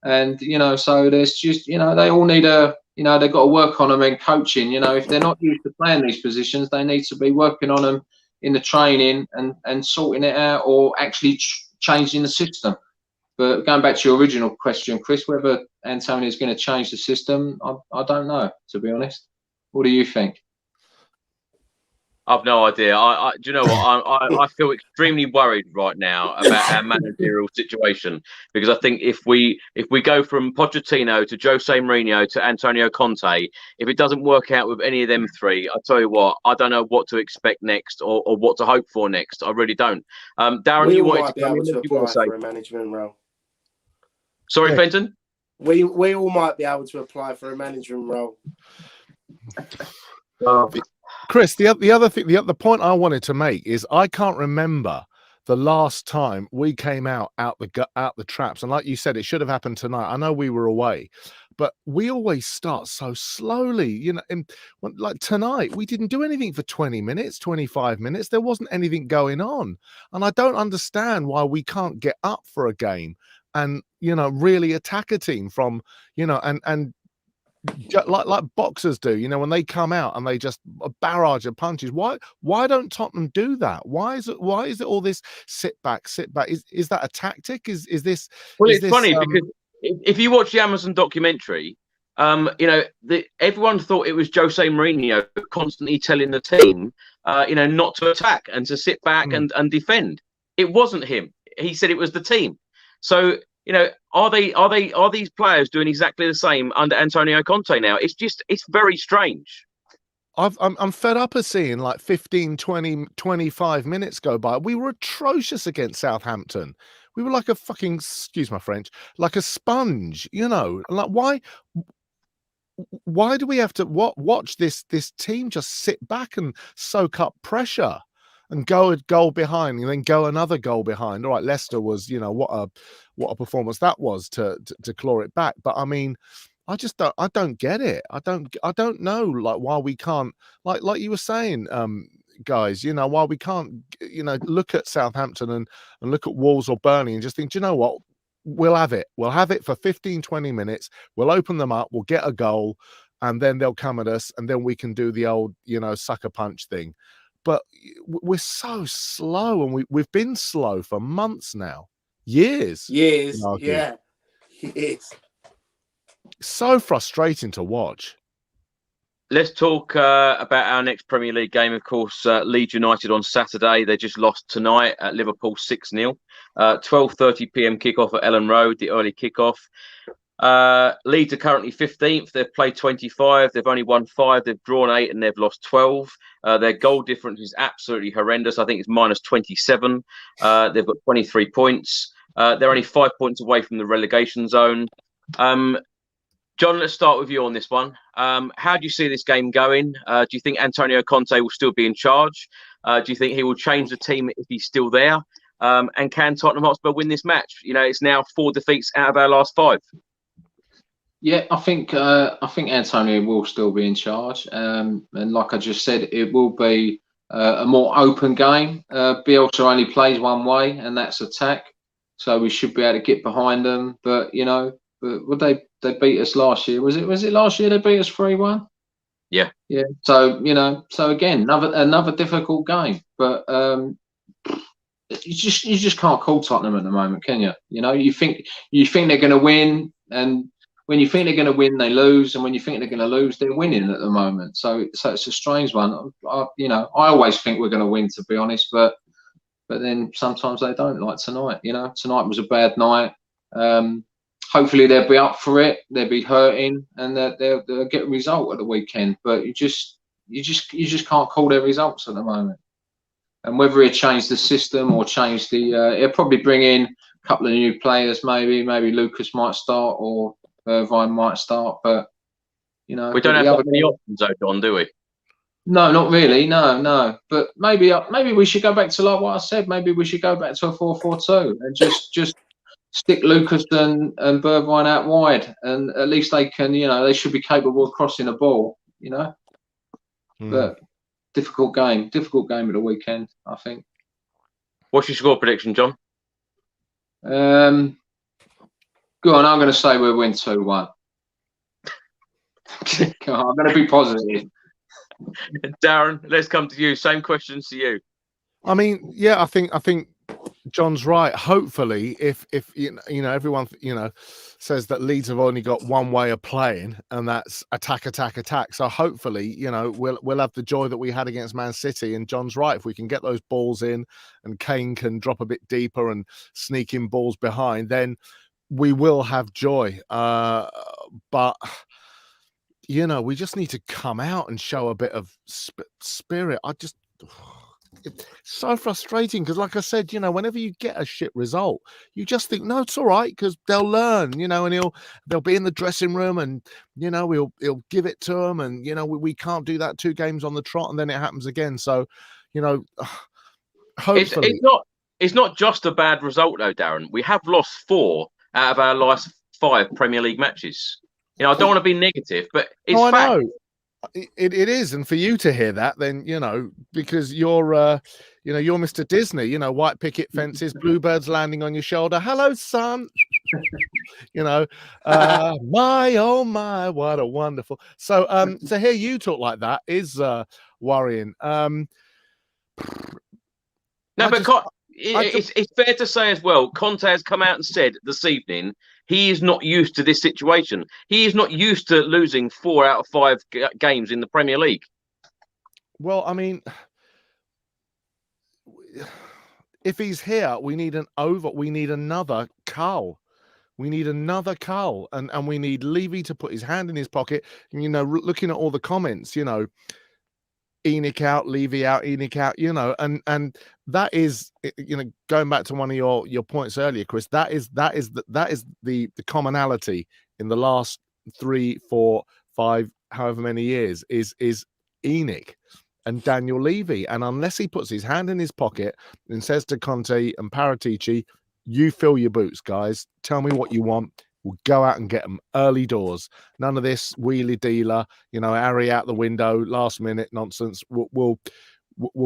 and you know, so there's just, you know, they all need you know, they've got to work on them in coaching. You know, if they're not used to playing these positions, they need to be working on them in the training and sorting it out, or actually changing the system. But going back to your original question, Chris, whether Antonio is going to change the system, I don't know, to be honest. What do you think? I've no idea. Do you know what? I feel extremely worried right now about our managerial situation, because I think if we go from Pochettino to Jose Mourinho to Antonio Conte, if it doesn't work out with any of them three, I tell you what, I don't know what to expect next or what to hope for next. I really don't. Darren, you wanted to be able to apply for a management role. Sorry, Fenton? We all might be able to apply for a management role. Chris, the other thing, the point I wanted to make is I can't remember the last time we came out the traps, and like you said, it should have happened tonight. I know we were away, but we always start so slowly, you know. Like tonight, we didn't do anything for 20 minutes, 25 minutes. There wasn't anything going on, and I don't understand why we can't get up for a game and, you know, really attack a team from, you know, and like boxers do, you know, when they come out and they just a barrage of punches. Why don't Tottenham do that? Why is it all this sit back? Is that a tactic? Is this? Well, is it's this, funny because if you watch the Amazon documentary, you know, everyone thought it was Jose Mourinho constantly telling the team, you know, not to attack and to sit back and defend. It wasn't him. He said it was the team. So, you know, are these players doing exactly the same under Antonio Conte now? It's very strange. I'm fed up of seeing like 15, 20, 25 minutes go by. We were atrocious against Southampton. We were like a fucking, excuse my French, like a sponge, you know. Like why do we have to watch this team just sit back and soak up pressure and go a goal behind and then go another goal behind? All right, Leicester was, you know, what a performance that was to claw it back. But I mean, I don't get it. I don't know, like, why we can't, like you were saying, guys, you know, why we can't, you know, look at Southampton and look at Wolves or Burnley and just think, do you know what? We'll have it for 15, 20 minutes. We'll open them up. We'll get a goal and then they'll come at us and then we can do the old, you know, sucker punch thing. But we're so slow, and we've been slow for months now, years. Yeah, it is. So frustrating to watch. Let's talk about our next Premier League game. Of course, Leeds United on Saturday. They just lost tonight at Liverpool 6-0. 12:30 p.m. kickoff at Ellen Road, the early kickoff. Leeds are currently 15th. They've played 25. They've only won 5. They've drawn 8 and they've lost 12. Their goal difference is absolutely horrendous. I think it's minus 27. They've got 23 points. They're only 5 points away from the relegation zone. John, let's start with you on this one. How do you see this game going? Do you think Antonio Conte will still be in charge? Do you think he will change the team if he's still there? And can Tottenham Hotspur win this match? You know, it's now 4 defeats out of our last 5. Yeah, I think Antonio will still be in charge, and like I just said, it will be a more open game. Bielsa only plays one way, and that's attack. So we should be able to get behind them. But you know, would they beat us last year? Was it last year they beat us 3-1? Yeah. So you know, so again, another difficult game. But you just can't call Tottenham at the moment, can you? You know, you think they're going to win, and when you think they're going to win, they lose, and when you think they're going to lose, they're winning at the moment. So it's a strange one. You know, I always think we're going to win, to be honest, but then sometimes they don't. Like tonight, you know, tonight was a bad night. Hopefully they'll be up for it. They'll be hurting, and they'll get a result at the weekend. But you just can't call their results at the moment. And whether he changed the system or change he'll probably bring in a couple of new players. Maybe Lucas might start or Irvine might start, but you know, we don't have that many options, though, Don, do we? No, not really. No. But maybe we should go back to, like what I said. Maybe we should go back to a 4-4-2 and just stick Lucas and Irvine out wide, and at least they can, you know, they should be capable of crossing the ball, you know. But difficult game at the weekend, I think. What's your score prediction, John? Go on, I'm going to say we'll win 2-1. Come on, I'm going to be positive. Darren, let's come to you. Same questions to you. I mean, yeah, I think John's right. Hopefully, if you know everyone says that Leeds have only got one way of playing, and that's attack. So hopefully, we'll have the joy that we had against Man City. And John's right. If we can get those balls in, and Kane can drop a bit deeper and sneak in balls behind, then we will have joy. But we just need to come out and show a bit of spirit. It's so frustrating because, like I said, whenever you get a shit result, you just think, no, it's all right, because they'll learn, and they'll be in the dressing room, and he'll give it to them, and we can't do that 2 games on the trot, and then it happens again. So, hopefully, it's not just a bad result though, Darren. We have lost 4 out of our last 5 Premier League matches. You know, I don't want to be negative, but it's fact. I know. It is, and for you to hear that, then because you're you're Mr. Disney, white picket fences, bluebirds landing on your shoulder. Hello, son. My oh my, what a wonderful. So to hear you talk like that is worrying. It's fair to say as well, Conte has come out and said this evening he is not used to this situation. He is not used to losing 4 out of 5 games in the Premier League. Well, I mean, if he's here, we need another Carl. We need another Carl, and we need Levy to put his hand in his pocket. And, looking at all the comments, Enoch out, Levy out, Enoch out, and that is, going back to one of your points earlier, Chris, that is the commonality in the last 3, 4, 5, however many years is Enoch and Daniel Levy. And unless he puts his hand in his pocket and says to Conte and Paratici, you fill your boots, guys, tell me what you want. We'll go out and get them early doors. None of this wheelie dealer, Harry out the window, last minute nonsense. We'll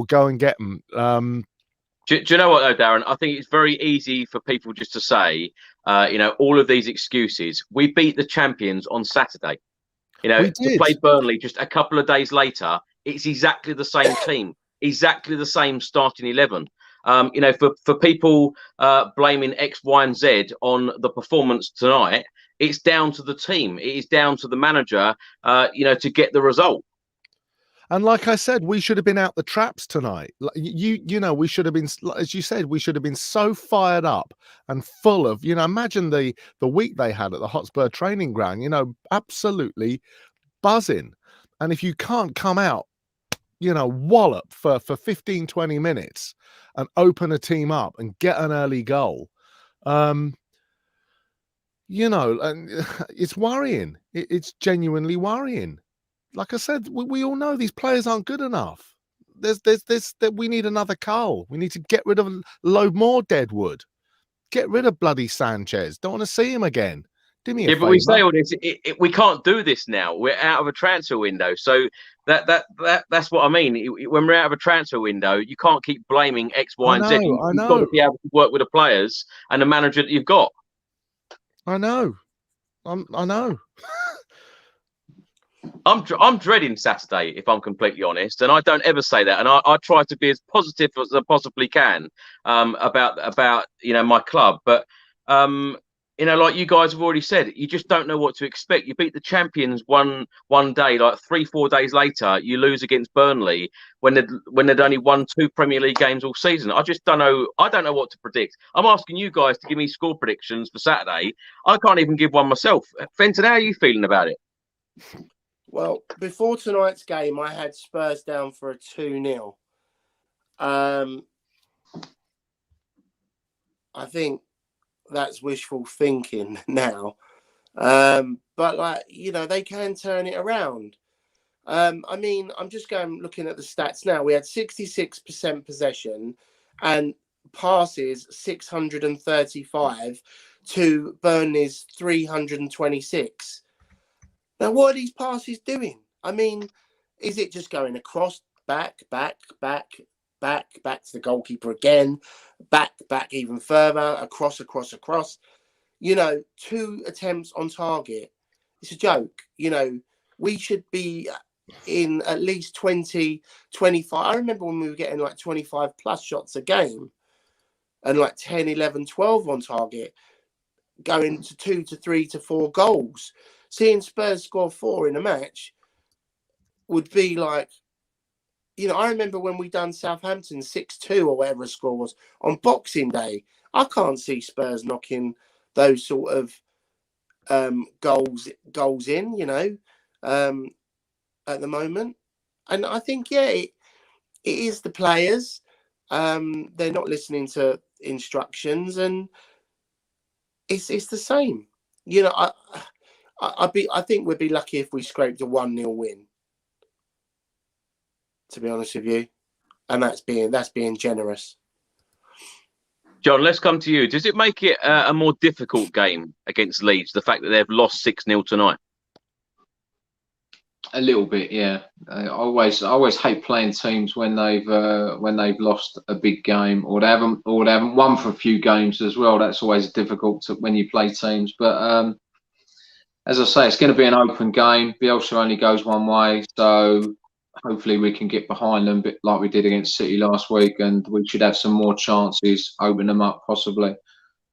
go and get them. Do you know what, though, Darren? I think it's very easy for people just to say, all of these excuses. We beat the champions on Saturday. To play Burnley just a couple of days later, it's exactly the same team, exactly the same starting 11. For people blaming X, Y, and Z on the performance tonight, it's down to the team. It is down to the manager, to get the result. And like I said, we should have been out the traps tonight. We should have been, as you said, we should have been so fired up and full of, imagine the week they had at the Hotspur training ground, absolutely buzzing. And if you can't come out, wallop for 15, 20 minutes and open a team up and get an early goal, and it's worrying. It's genuinely worrying. Like I said, we all know these players aren't good enough. We need another Carl. We need to get rid of a load more Deadwood. Get rid of bloody Sanchez. Don't want to see him again. Do me a favor. But we say all this. We can't do this now. We're out of a transfer window. So that's what I mean. When we're out of a transfer window, you can't keep blaming X, Y, and Z. You've got to be able to work with the players and the manager that you've got. I know. I know. I'm dreading Saturday, if I'm completely honest, and I don't ever say that. And I try to be as positive as I possibly can about my club. But like you guys have already said, you just don't know what to expect. You beat the champions one day, like 3-4 days later, you lose against Burnley when they'd only won 2 Premier League games all season. I just don't know. I don't know what to predict. I'm asking you guys to give me score predictions for Saturday. I can't even give one myself. Fenton, how are you feeling about it? Well, before tonight's game, I had Spurs down for a 2-0. I think that's wishful thinking now. But they can turn it around. I'm just looking at the stats now. We had 66% possession and passes 635 to Burnley's 326. Now, what are these passes doing? Is it just going across, back to the goalkeeper again, back even further, across? 2 attempts on target. It's a joke. We should be in at least 20, 25. I remember when we were getting like 25 plus shots a game and like 10, 11, 12 on target, going to 2 to 3 to 4 goals. Seeing Spurs score 4 in a match would be like, I remember when we done Southampton 6-2 or whatever the score was on Boxing Day. I can't see Spurs knocking those sort of goals in, at the moment. And I think, it is the players. They're not listening to instructions, and it's the same. I think we'd be lucky if we scraped a 1-0 win, to be honest with you, and that's being generous. John, let's come to you. Does it make it a more difficult game against Leeds, the fact that they've lost 6-0 tonight? A little bit, yeah. I always hate playing teams when they've lost a big game, or they haven't won for a few games as well. That's always difficult when you play teams. But as I say, it's going to be an open game. Bielsa only goes one way, so hopefully we can get behind them, bit like we did against City last week, and we should have some more chances, open them up possibly.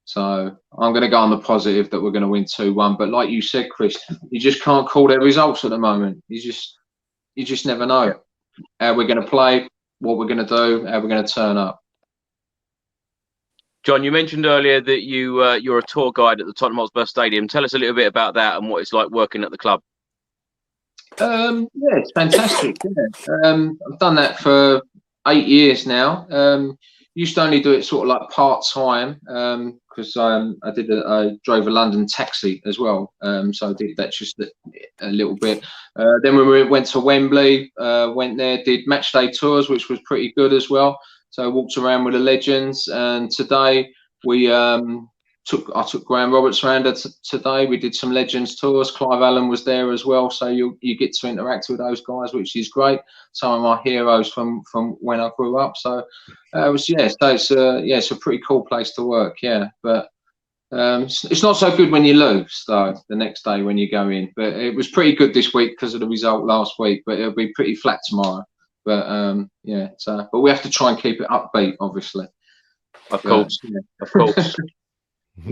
So I'm going to go on the positive that we're going to win 2-1. But like you said, Chris, you just can't call their results at the moment. You just never know how we're going to play, what we're going to do, how we're going to turn up. John, you mentioned earlier that you're a tour guide at the Tottenham Hotspur Stadium. Tell us a little bit about that and what it's like working at the club. Yeah, it's fantastic. Yeah. I've done that for 8 years now. Used to only do it sort of like part-time because I drove a London taxi as well, so I did that just a little bit. Then when we went to Wembley, went there, did match day tours, which was pretty good as well. So I walked around with the legends, and today I took Graham Roberts around today. We did some legends tours. Clive Allen was there as well, so you get to interact with those guys, which is great. Some of my heroes from when I grew up. So it's a pretty cool place to work. Yeah, but it's not so good when you lose though. The next day when you go in, but it was pretty good this week because of the result last week. But it'll be pretty flat tomorrow. But but we have to try and keep it upbeat, obviously. Of course.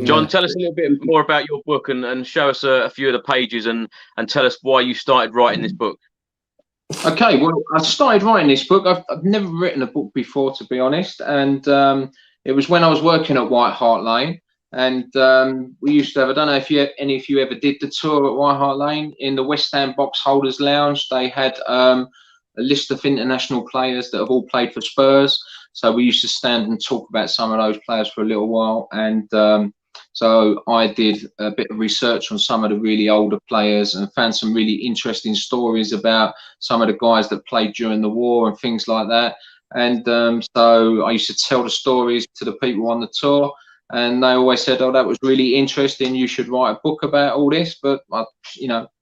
John, tell us a little bit more about your book and show us a few of the pages and tell us why you started writing this book. Okay, well, I started writing this book. I've never written a book before, to be honest, and it was when I was working at White Hart Lane, and we used to have, I don't know if any of you ever did the tour at White Hart Lane, in the West Ham Box Holders Lounge. They had a list of international players that have all played for Spurs. So we used to stand and talk about some of those players for a little while. And so I did a bit of research on some of the really older players and found some really interesting stories about some of the guys that played during the war and things like that. And so I used to tell the stories to the people on the tour. And they always said, "Oh, that was really interesting. You should write a book about all this." But I,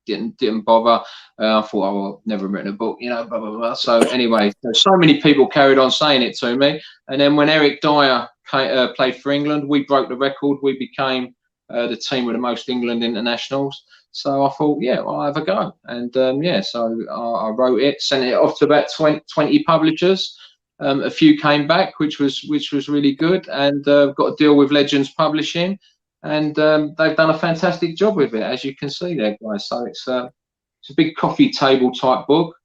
didn't bother. I thought, "Oh, I've never written a book, blah blah blah." So anyway, so many people carried on saying it to me. And then when Eric Dyer played for England, we broke the record. We became the team with the most England internationals. So I thought, yeah, well, I'll have a go. And so I wrote it, sent it off to about 20 publishers. A few came back, which was really good, and got a deal with Legends Publishing, and they've done a fantastic job with it, as you can see there, guys. So it's a big coffee table type book,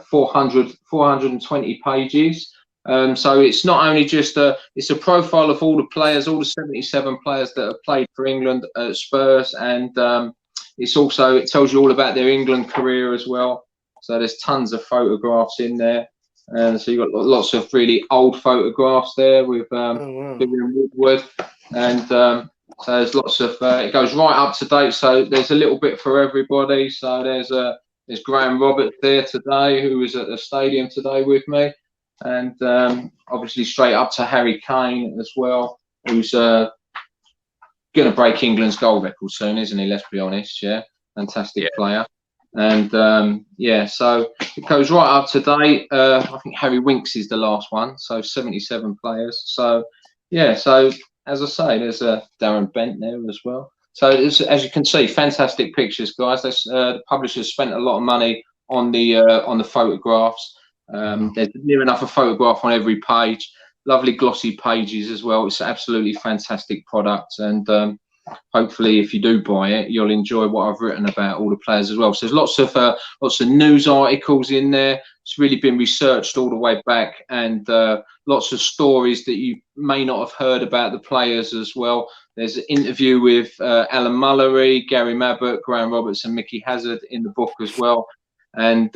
420 pages. So it's not only just it's a profile of all the players, all the 77 players that have played for England at Spurs, and it tells you all about their England career as well. So there's tons of photographs in there. And so you've got lots of really old photographs there with Vivian Woodward, and so there's lots of it goes right up to date. So there's a little bit for everybody. So there's Graham Roberts there today, who was at the stadium today with me, and obviously straight up to Harry Kane as well, who's going to break England's goal record soon, isn't he? Let's be honest, fantastic player. And so it goes right up to date. I think Harry Winks is the last one, so 77 players. So so as I say, there's Darren Bent there as well. So as you can see, fantastic pictures, guys. The publishers spent a lot of money on the photographs. There's near enough a photograph on every page. Lovely glossy pages as well. It's an absolutely fantastic product, and hopefully, if you do buy it, you'll enjoy what I've written about all the players as well. So there's lots of news articles in there. It's really been researched all the way back, and lots of stories that you may not have heard about the players as well. There's an interview with Alan Mullery, Gary Mabbutt, Graham Roberts, and Mickey Hazard in the book as well. And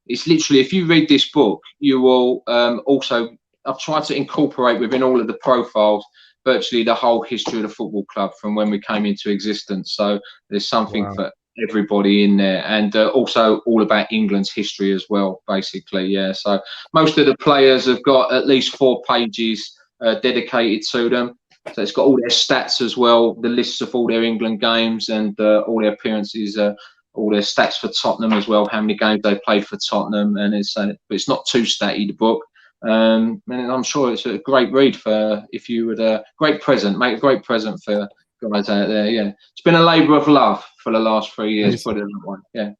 it's literally, if you read this book, you will also. I've tried to incorporate within all of the profiles virtually the whole history of the football club from when we came into existence. So there's something for everybody in there, and also all about England's history as well, basically. So most of the players have got at least 4 pages dedicated to them. So it's got all their stats as well, the lists of all their England games and all their appearances, all their stats for Tottenham as well, how many games they played for Tottenham. And but it's not too statty, the book. And I'm sure it's a great read for if you would great present, make a great present for guys out there. Yeah, it's been a labour of love for the last 3 years. Put it that way. Yeah.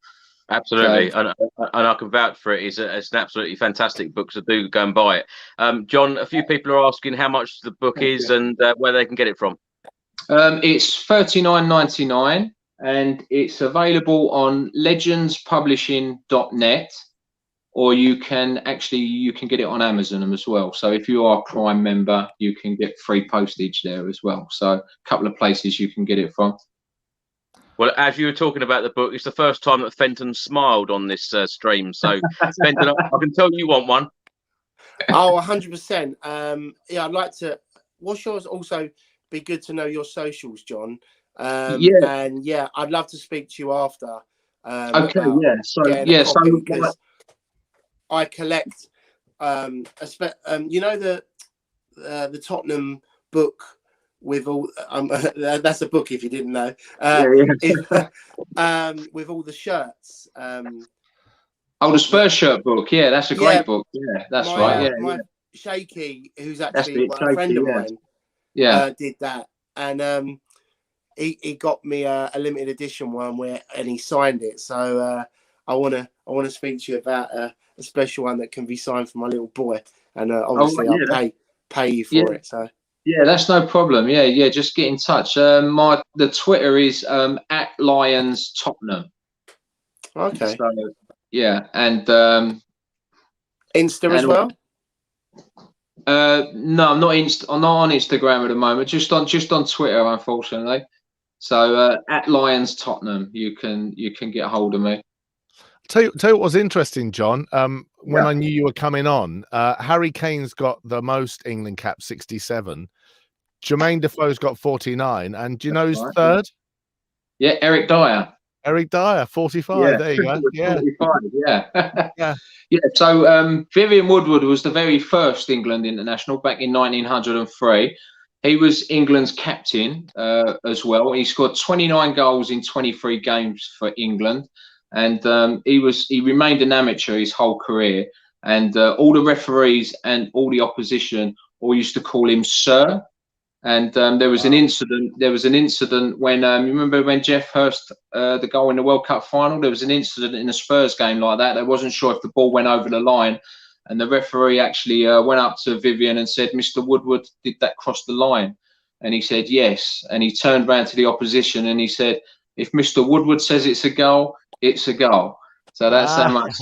Absolutely, and I can vouch for it. It's an absolutely fantastic book, so do go and buy it. John, a few people are asking how much the book is and where they can get it from. It's $39.99 and it's available on legendspublishing.net, or you can get it on Amazon as well. So if you are a Prime member, you can get free postage there as well. So a couple of places you can get it from. Well, as you were talking about the book, it's the first time that Fenton smiled on this stream. So, Fenton, I can tell you want one. Oh, 100%. Yeah, I'd like to. What's yours? Also, be good to know your socials, John. And yeah, I'd love to speak to you after. Okay, yeah. So, because I collect. You know the Tottenham book. With all that's a book if you didn't know. With all the shirts. The Spurs shirt book. Yeah, that's a great book. Yeah, that's right. My Shaky, who's actually a friend of mine, did that, and he got me a limited edition one and he signed it. So I wanna speak to you about a special one that can be signed for my little boy, and obviously I'll pay you for it. So. Yeah, that's no problem. Yeah, just get in touch. The Twitter is at Lions Tottenham. Okay. So, yeah, and Insta as well. No, I'm not on Instagram at the moment. Just on Twitter, unfortunately. So at Lions Tottenham, you can get hold of me. Tell you what was interesting, John. When I knew you were coming on, Harry Kane's got the most England caps, 67. Jermaine Defoe's got 49, and do you know who's third? Yeah, Eric Dyer. Eric Dyer, 45. There you go. Yeah, 45, yeah. So Vivian Woodward was the very first England international back in 1903. He was England's captain as well. He scored 29 goals in 23 games for England. And he remained an amateur his whole career, and all the referees and all the opposition all used to call him Sir. And there was an incident. There was an incident when you remember when Jeff Hurst the goal in the World Cup final. There was an incident in a Spurs game like that. They wasn't sure if the ball went over the line, and the referee actually went up to Vivian and said, "Mr. Woodward, did that cross the line?" And he said, "Yes." And he turned round to the opposition and he said, "If Mr. Woodward says it's a goal, it's a goal." So that's how much,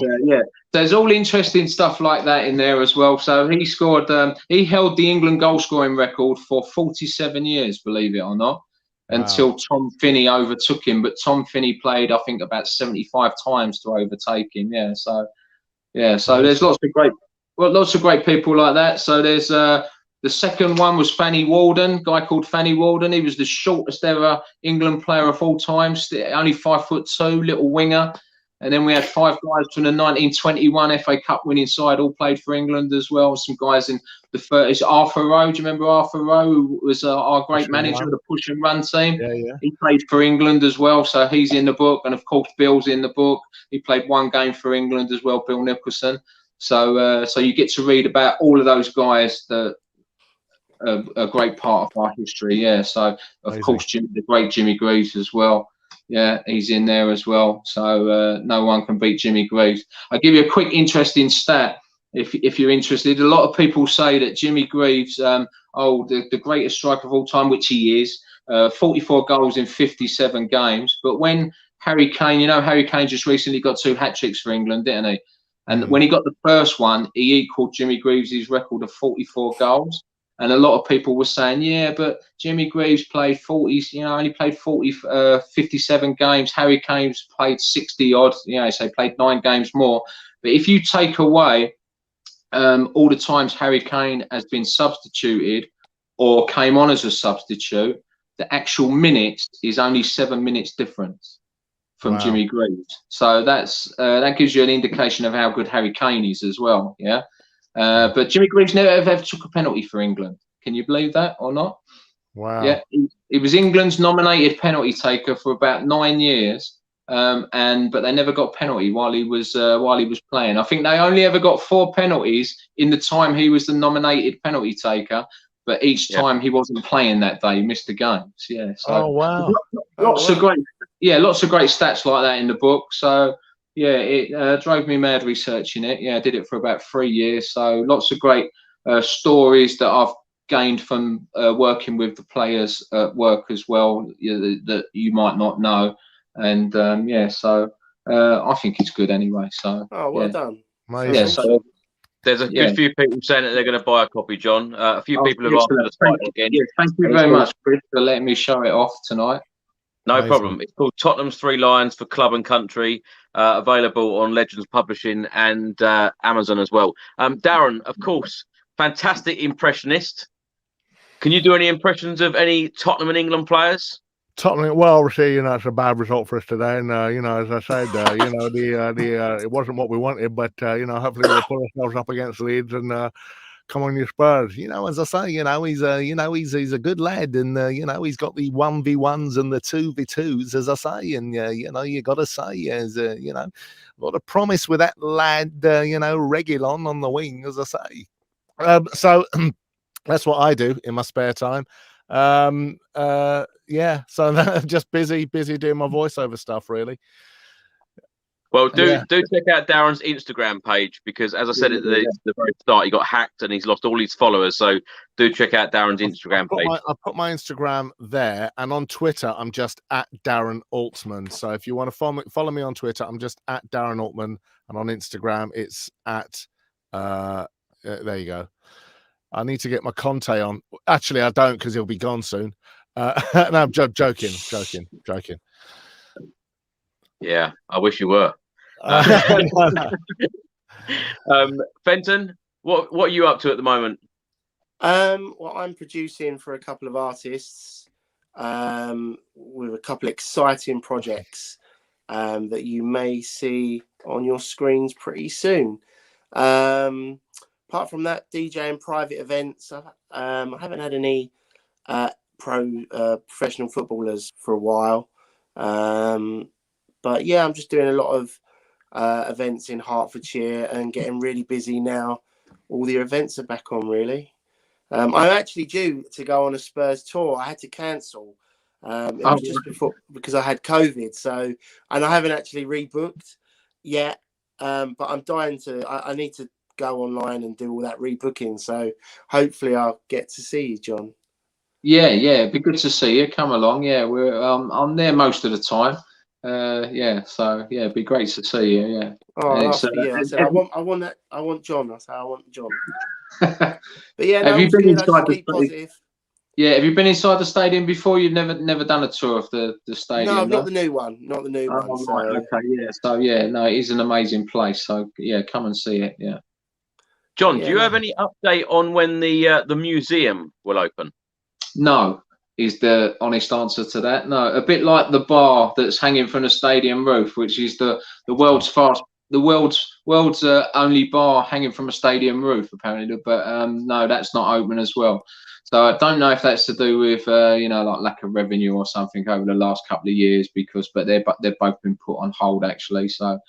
There's all interesting stuff like that in there as well. So he scored, he held the England goal scoring record for 47 years, believe it or not, until Tom Finney overtook him. But Tom Finney played, I think, about 75 times to overtake him. So there's lots of great people like that. So there's the second one was Fanny Walden, guy called Fanny Walden. He was the shortest ever England player of all time, only 5'2", little winger. And then we had 5 guys from the 1921 FA Cup winning side, all played for England as well. Some guys in the first, Arthur Rowe. Do you remember Arthur Rowe, who was our great manager of the push and run team? Yeah. He played for England as well, so he's in the book. And of course, Bill's in the book. He played 1 game for England as well, Bill Nicholson. So you get to read about all of those guys that are a great part of our history. Yeah. So of course, the great Jimmy Greaves as well. Yeah, he's in there as well. So no one can beat Jimmy Greaves. I'll give you a quick interesting stat if you're interested. A lot of people say that Jimmy Greaves, the greatest striker of all time, which he is, 44 goals in 57 games. But when Harry Kane, Harry Kane just recently got 2 hat-tricks for England, didn't he? And when he got the first one, he equaled Jimmy Greaves' record of 44 goals. And a lot of people were saying, yeah, but Jimmy Greaves played 40, only played 57 games. Harry Kane's played 60 odd, so he played 9 games more. But if you take away all the times Harry Kane has been substituted or came on as a substitute, the actual minutes is only 7 minutes difference from Jimmy Greaves. So that gives you an indication of how good Harry Kane is as well. Yeah. But Jimmy Greaves never ever took a penalty for England. Can you believe that or not? Wow. Yeah, he was England's nominated penalty taker for about 9 years, but they never got a penalty while he was playing. I think they only ever got 4 penalties in the time he was the nominated penalty taker, but each time he wasn't playing that day, he missed the games. Yeah. So oh wow. Lots of great stats like that in the book. So yeah, it drove me mad researching it. Yeah, I did it for about 3 years. So lots of great stories that I've gained from working with the players at work as well, that you might not know. And so I think it's good anyway. So well done. Amazing. Yeah, so there's a good few people saying that they're going to buy a copy, John. A few people have asked for the title again. Yeah, thank you very much, Chris, for letting me show it off tonight. No problem. It's called Tottenham's 3 Lions for Club and Country, available on Legends Publishing and Amazon as well. Darren, of course, fantastic impressionist. Can you do any impressions of any Tottenham and England players? Tottenham, well, obviously, it's a bad result for us today, and as I said, it wasn't what we wanted, but hopefully we'll pull ourselves up against Leeds and come on, your Spurs. As I say, he's a good lad, and he's got the 1v1s and the 2v2s, as I say, and you got to say, a lot of promise with that lad, Reguilon on the wing, as I say. So that's what I do in my spare time. So just busy doing my voiceover stuff, really. Well, do check out Darren's Instagram page, because, as I said at the very start, he got hacked and he's lost all his followers. So do check out Darren's Instagram page. I put my Instagram there, and on Twitter, I'm just at Darren Altman. So if you want to follow me on Twitter, I'm just at Darren Altman, and on Instagram, it's at there you go. I need to get my Conte on. Actually, I don't, because he'll be gone soon. No, I'm joking. Yeah, I wish you were. Fenton, what are you up to at the moment? Well, I'm producing for a couple of artists with a couple of exciting projects that you may see on your screens pretty soon. Apart from that, DJing private events. I haven't had any professional footballers for a while. But yeah, I'm just doing a lot of events in Hertfordshire and getting really busy now. All the events are back on, really. I'm actually due to go on a Spurs tour. I had to cancel. It was just before, because I had COVID. So, and I haven't actually rebooked yet. But I'm dying to. I need to go online and do all that rebooking. So hopefully I'll get to see you, John. Yeah, it'd be good to see you. Come along. Yeah, we're I'm there most of the time. So it'd be great to see you. Yeah. I said I want John. I said I want John. But yeah, have you been inside the positive. Yeah, have you been inside the stadium before? You've never done a tour of the stadium? No, not the new one. Not the new one. So. Right, okay, yeah. So no, it is an amazing place. So yeah, come and see it. Yeah. John, do you have any update on when the museum will open? No, is the honest answer to that. No, a bit like the bar that's hanging from the stadium roof, which is the world's only bar hanging from a stadium roof, apparently. But no, that's not open as well. So I don't know if that's to do with like lack of revenue or something over the last couple of years, but they've both been put on hold actually. So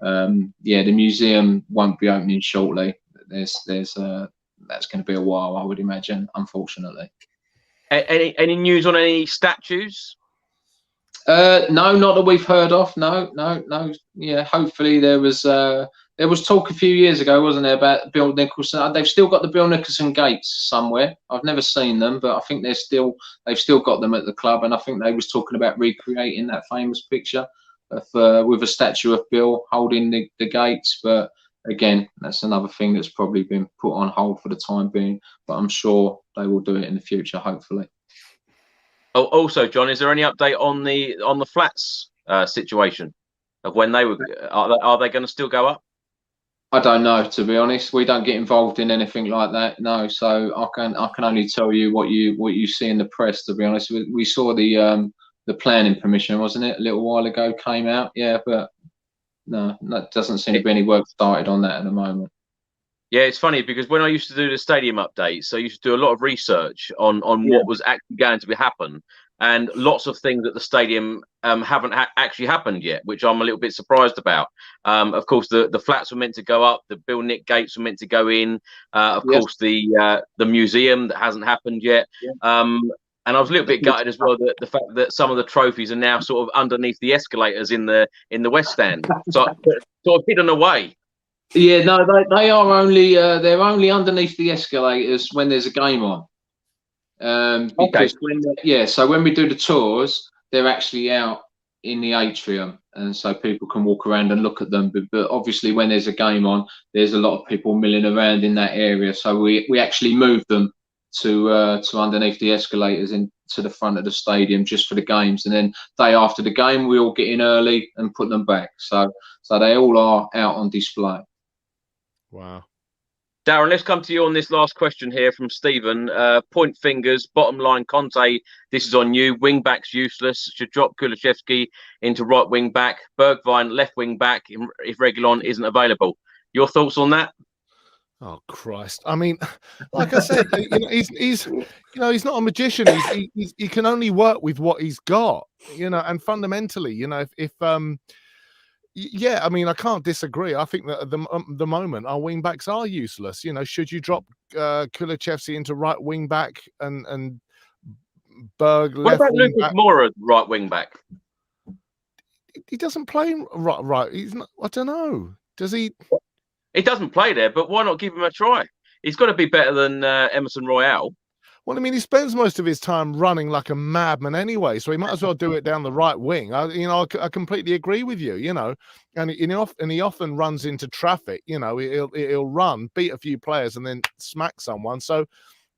the museum won't be opening shortly. There's that's going to be a while, I would imagine, unfortunately. Any news on any statues? No, not that we've heard of. No. Yeah, hopefully there was talk a few years ago, wasn't there, about Bill Nicholson? They've still got the Bill Nicholson gates somewhere. I've never seen them, but I think they've still got them at the club, and I think they was talking about recreating that famous picture with a statue of Bill holding the gates. But again, that's another thing that's probably been put on hold for the time being, but I'm sure they will do it in the future, hopefully. Oh, also, John, is there any update on the flats situation of when they were? Are they going to still go up? I don't know, to be honest. We don't get involved in anything like that, no. So I can only tell you what you see in the press. To be honest, we saw the planning permission, wasn't it, a little while ago, came out, yeah, but. No, that doesn't seem to be any work started on that at the moment. Yeah, it's funny because when I used to do the stadium updates, I used to do a lot of research on what was actually going to happen, and lots of things at the stadium haven't actually happened yet, which I'm a little bit surprised about. Of course, the flats were meant to go up, the Bill Nick gates were meant to go in. Of course, the museum that hasn't happened yet. And I was a little bit gutted as well that the fact that some of the trophies are now sort of underneath the escalators in the West Stand, so sort of hidden away. Yeah, no, they are only they're only underneath the escalators when there's a game on. Because so when we do the tours, they're actually out in the atrium, and so people can walk around and look at them. But obviously, when there's a game on, there's a lot of people milling around in that area. So we actually move them to underneath the escalators into the front of the stadium just for the games, and then day after the game, we all get in early and put them back. So they all are out on display. Wow. Darren, let's come to you on this last question here from Stephen. Point fingers, bottom line, Conte, this is on you. Wing back's useless. Should drop Kulusevski into right wing back. Bergwijn left wing back if Reguilon isn't available. Your thoughts on that? Oh Christ! I mean, like I said, he's not a magician. He can only work with what he's got, and fundamentally, if yeah, I mean, I can't disagree. I think that at the moment our wing backs are useless. Should you drop Kulusevski into right wing back and Berg left? What about Lucas Moura, right wing back? He doesn't play right. He's not. I don't know. Does he? He doesn't play there, but why not give him a try? He's got to be better than Emerson Royale. Well, I mean, he spends most of his time running like a madman anyway, so he might as well do it down the right wing. I completely agree with you. And he often runs into traffic. He'll run, beat a few players, and then smack someone. So,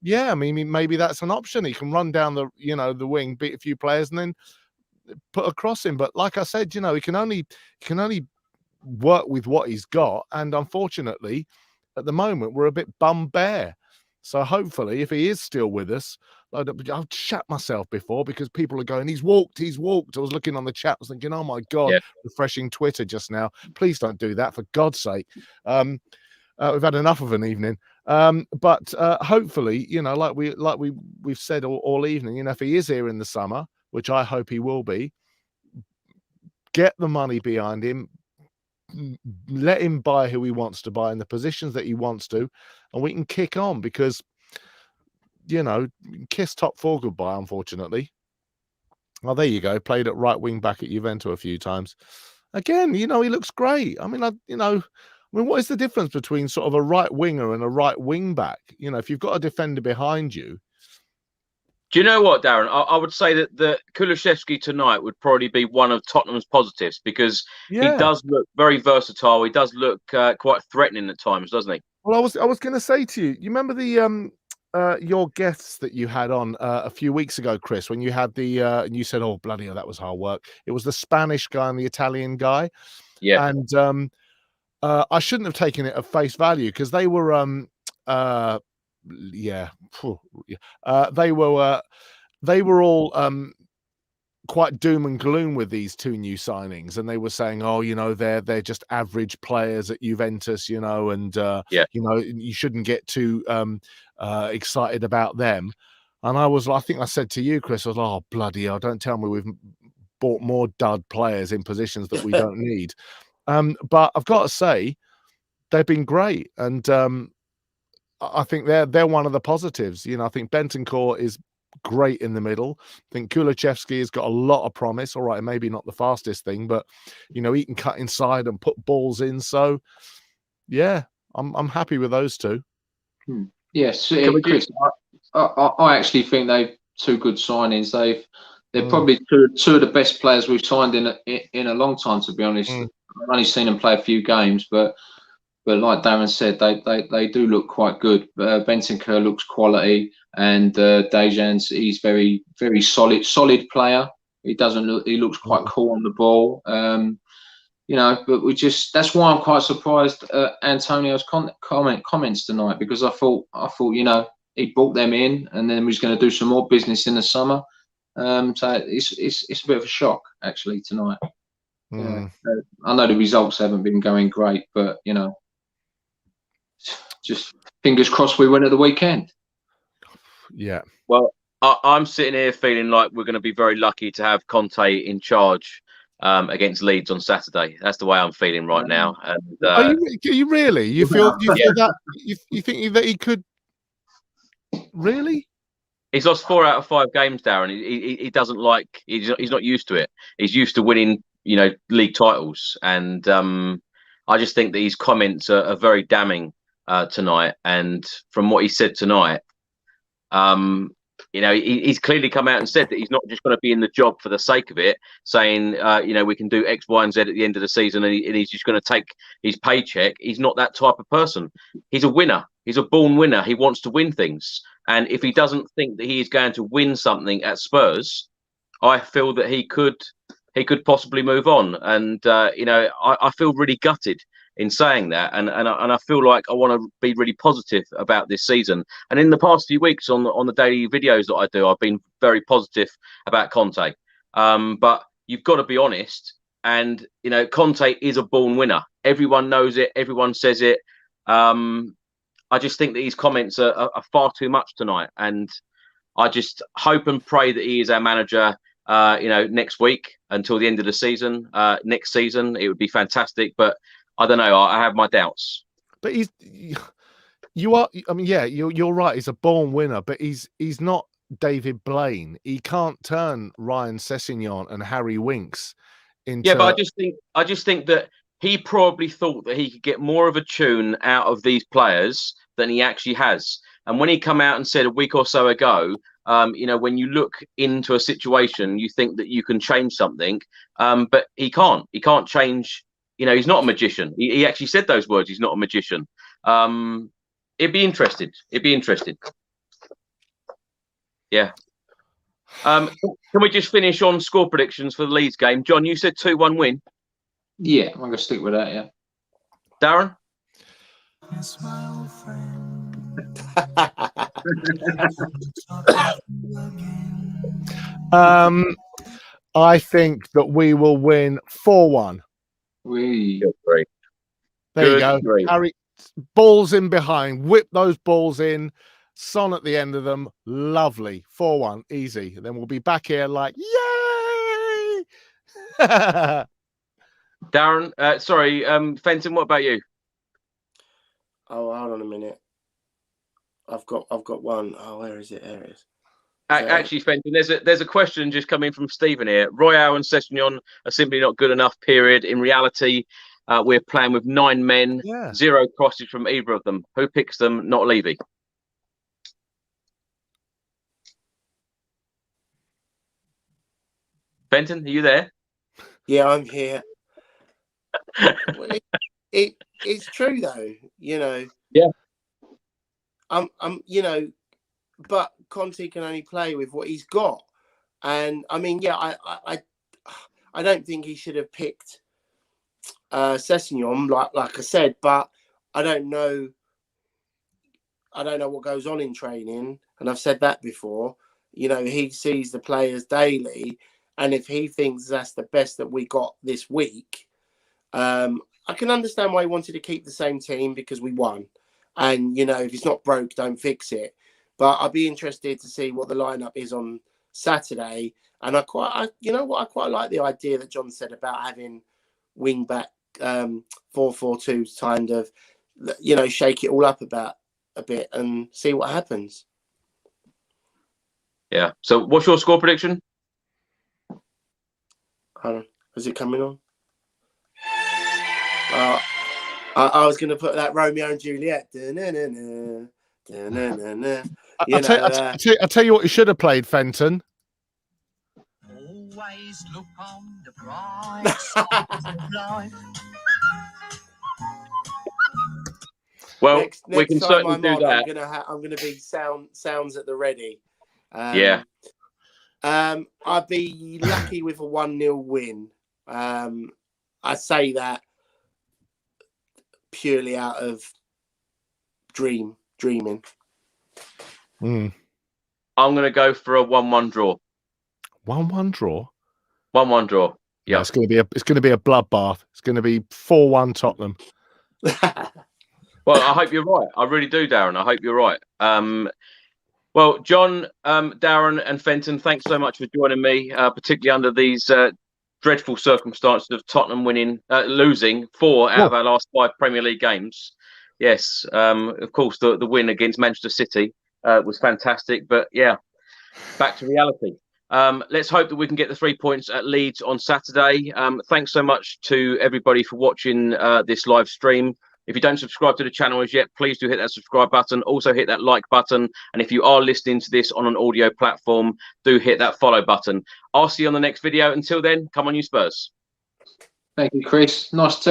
yeah, I mean, maybe that's an option. He can run down the the wing, beat a few players, and then put a cross in. But like I said, he can only work with what he's got, and unfortunately, at the moment, we're a bit bum bare. So hopefully, if he is still with us, I've shat myself before because people are going, he's walked. I was looking on the chat, I was thinking, oh my God, refreshing Twitter just now. Please don't do that, for God's sake. We've had enough of an evening. But hopefully, like we've said all evening, if he is here in the summer, which I hope he will be, get the money behind him, let him buy who he wants to buy in the positions that he wants to, and we can kick on because kiss top four goodbye, unfortunately. Well, there you go. Played at right wing back at Juventus a few times. Again, he looks great. I mean, what is the difference between sort of a right winger and a right wing back? If you've got a defender behind you. Do you know what, Darren? I would say that Kulusevski tonight would probably be one of Tottenham's positives because he does look very versatile. He does look quite threatening at times, doesn't he? Well, I was going to say to you, you remember the your guests that you had on a few weeks ago, Chris, when you had the and you said, "Oh bloody hell, that was hard work." It was the Spanish guy and the Italian guy. Yeah, and I shouldn't have taken it at face value because they were they were all quite doom and gloom with these two new signings, and they were saying, "Oh, they're just average players at Juventus, and you shouldn't get too excited about them." And I think I said to you, Chris, I was like, "Oh bloody hell! Don't tell me we've bought more dud players in positions that we don't need." But I've got to say, they've been great, and I think they're one of the positives. I think Bentancur is great in the middle. I think Kulusevski has got a lot of promise. All right, maybe not the fastest thing, but he can cut inside and put balls in. So yeah, I'm happy with those two. Yes, Chris, I actually think they've two good signings. They're probably two of the best players we've signed in a long time, to be honest. I've only seen them play a few games, but like Darren said, they do look quite good. Bentancur looks quality, and Dejan's he's very, very solid player. He looks quite cool on the ball. But that's why I'm quite surprised at Antonio's comments tonight, because I thought he brought them in and then he's going to do some more business in the summer. So it's a bit of a shock actually tonight. I know the results haven't been going great, but just fingers crossed we win at the weekend. Yeah. Well, I'm sitting here feeling like we're going to be very lucky to have Conte in charge against Leeds on Saturday. That's the way I'm feeling right now. And, are you really? You feel that? You think that he could? Really? He's lost 4 out of 5 games, Darren. He doesn't like. He's not used to it. He's used to winning, league titles. And I just think that his comments are very damning tonight. And from what he said tonight, he's clearly come out and said that he's not just going to be in the job for the sake of it, saying, we can do X, Y, and Z at the end of the season, and he's just going to take his paycheck. He's not that type of person. He's a winner. He's a born winner. He wants to win things. And if he doesn't think that he is going to win something at Spurs, I feel that he could possibly move on. And, I feel really gutted in saying that, and I feel like I want to be really positive about this season. And in the past few weeks on the daily videos that I do, I've been very positive about Conte. But you've got to be honest, and Conte is a born winner. Everyone knows it. Everyone says it. I just think that his comments are far too much tonight, and I just hope and pray that he is our manager. Next week until the end of the season. Next season, it would be fantastic, but I don't know. I have my doubts. But you're right. He's a born winner, but he's not David Blaine. He can't turn Ryan Sessegnon and Harry Winks into. Yeah, but I just think that he probably thought that he could get more of a tune out of these players than he actually has. And when he come out and said a week or so ago, when you look into a situation, you think that you can change something, but he can't. He can't change. He's not a magician. He actually said those words. He's not a magician. It'd be interesting. Yeah. Can we just finish on score predictions for the Leeds game? John, you said 2-1 win. Yeah, I'm going to stick with that, yeah. Darren? Yes, my old friend. I think that we will win 4-1. Great. There you go. Great. Harry, balls in behind. Whip those balls in. Son at the end of them. Lovely. 4-1. Easy. And then we'll be back here like, yay! Darren, Fenton, what about you? Oh, hold on a minute. I've got one. Oh, where is it? There it is. Actually, Fenton, there's a question just coming from Stephen here. Royale and Sessegnon are simply not good enough, period. In reality, we're playing with 9 men, 0 crosses from either of them. Who picks them? Not Levy. Fenton, are you there? Yeah, I'm here. Well, it's true though, Yeah. But Conte can only play with what he's got, and I mean, yeah, I don't think he should have picked Sessegnon, like I said, but I don't know what goes on in training, and I've said that before. He sees the players daily, and if he thinks that's the best that we got this week, I can understand why he wanted to keep the same team because we won. And, if it's not broke, don't fix it. But I'd be interested to see what the lineup is on Saturday. And I quite like the idea that John said about having wing back 4-4-2 kind of, shake it all up about a bit and see what happens. Yeah. So what's your score prediction? Hold on. Is it coming on? I was going to put that Romeo and Juliet. I'll tell you what you should have played, Fenton. Always look on the bright side of life. Well, next we can time certainly do that. I'm gonna be sounds at the ready. Yeah. I'd be lucky with a 1-0 win. I say that purely out of dreaming. I'm going to go for a 1-1 draw. 1-1 draw. 1-1 draw. Yeah, it's going to be a bloodbath. It's going to be 4-1 Tottenham. Well, I hope you're right. I really do, Darren. I hope you're right. Well, John, Darren, and Fenton, thanks so much for joining me, particularly under these dreadful circumstances of Tottenham losing 4 out of our last 5 Premier League games. Yes, of course, the win against Manchester City was fantastic. But yeah, back to reality. Let's hope that we can get the 3 points at Leeds on Saturday. Thanks so much to everybody for watching this live stream. If you don't subscribe to the channel as yet, please do hit that subscribe button. Also hit that like button. And if you are listening to this on an audio platform, do hit that follow button. I'll see you on the next video. Until then, come on, you Spurs. Thank you, Chris. Nice to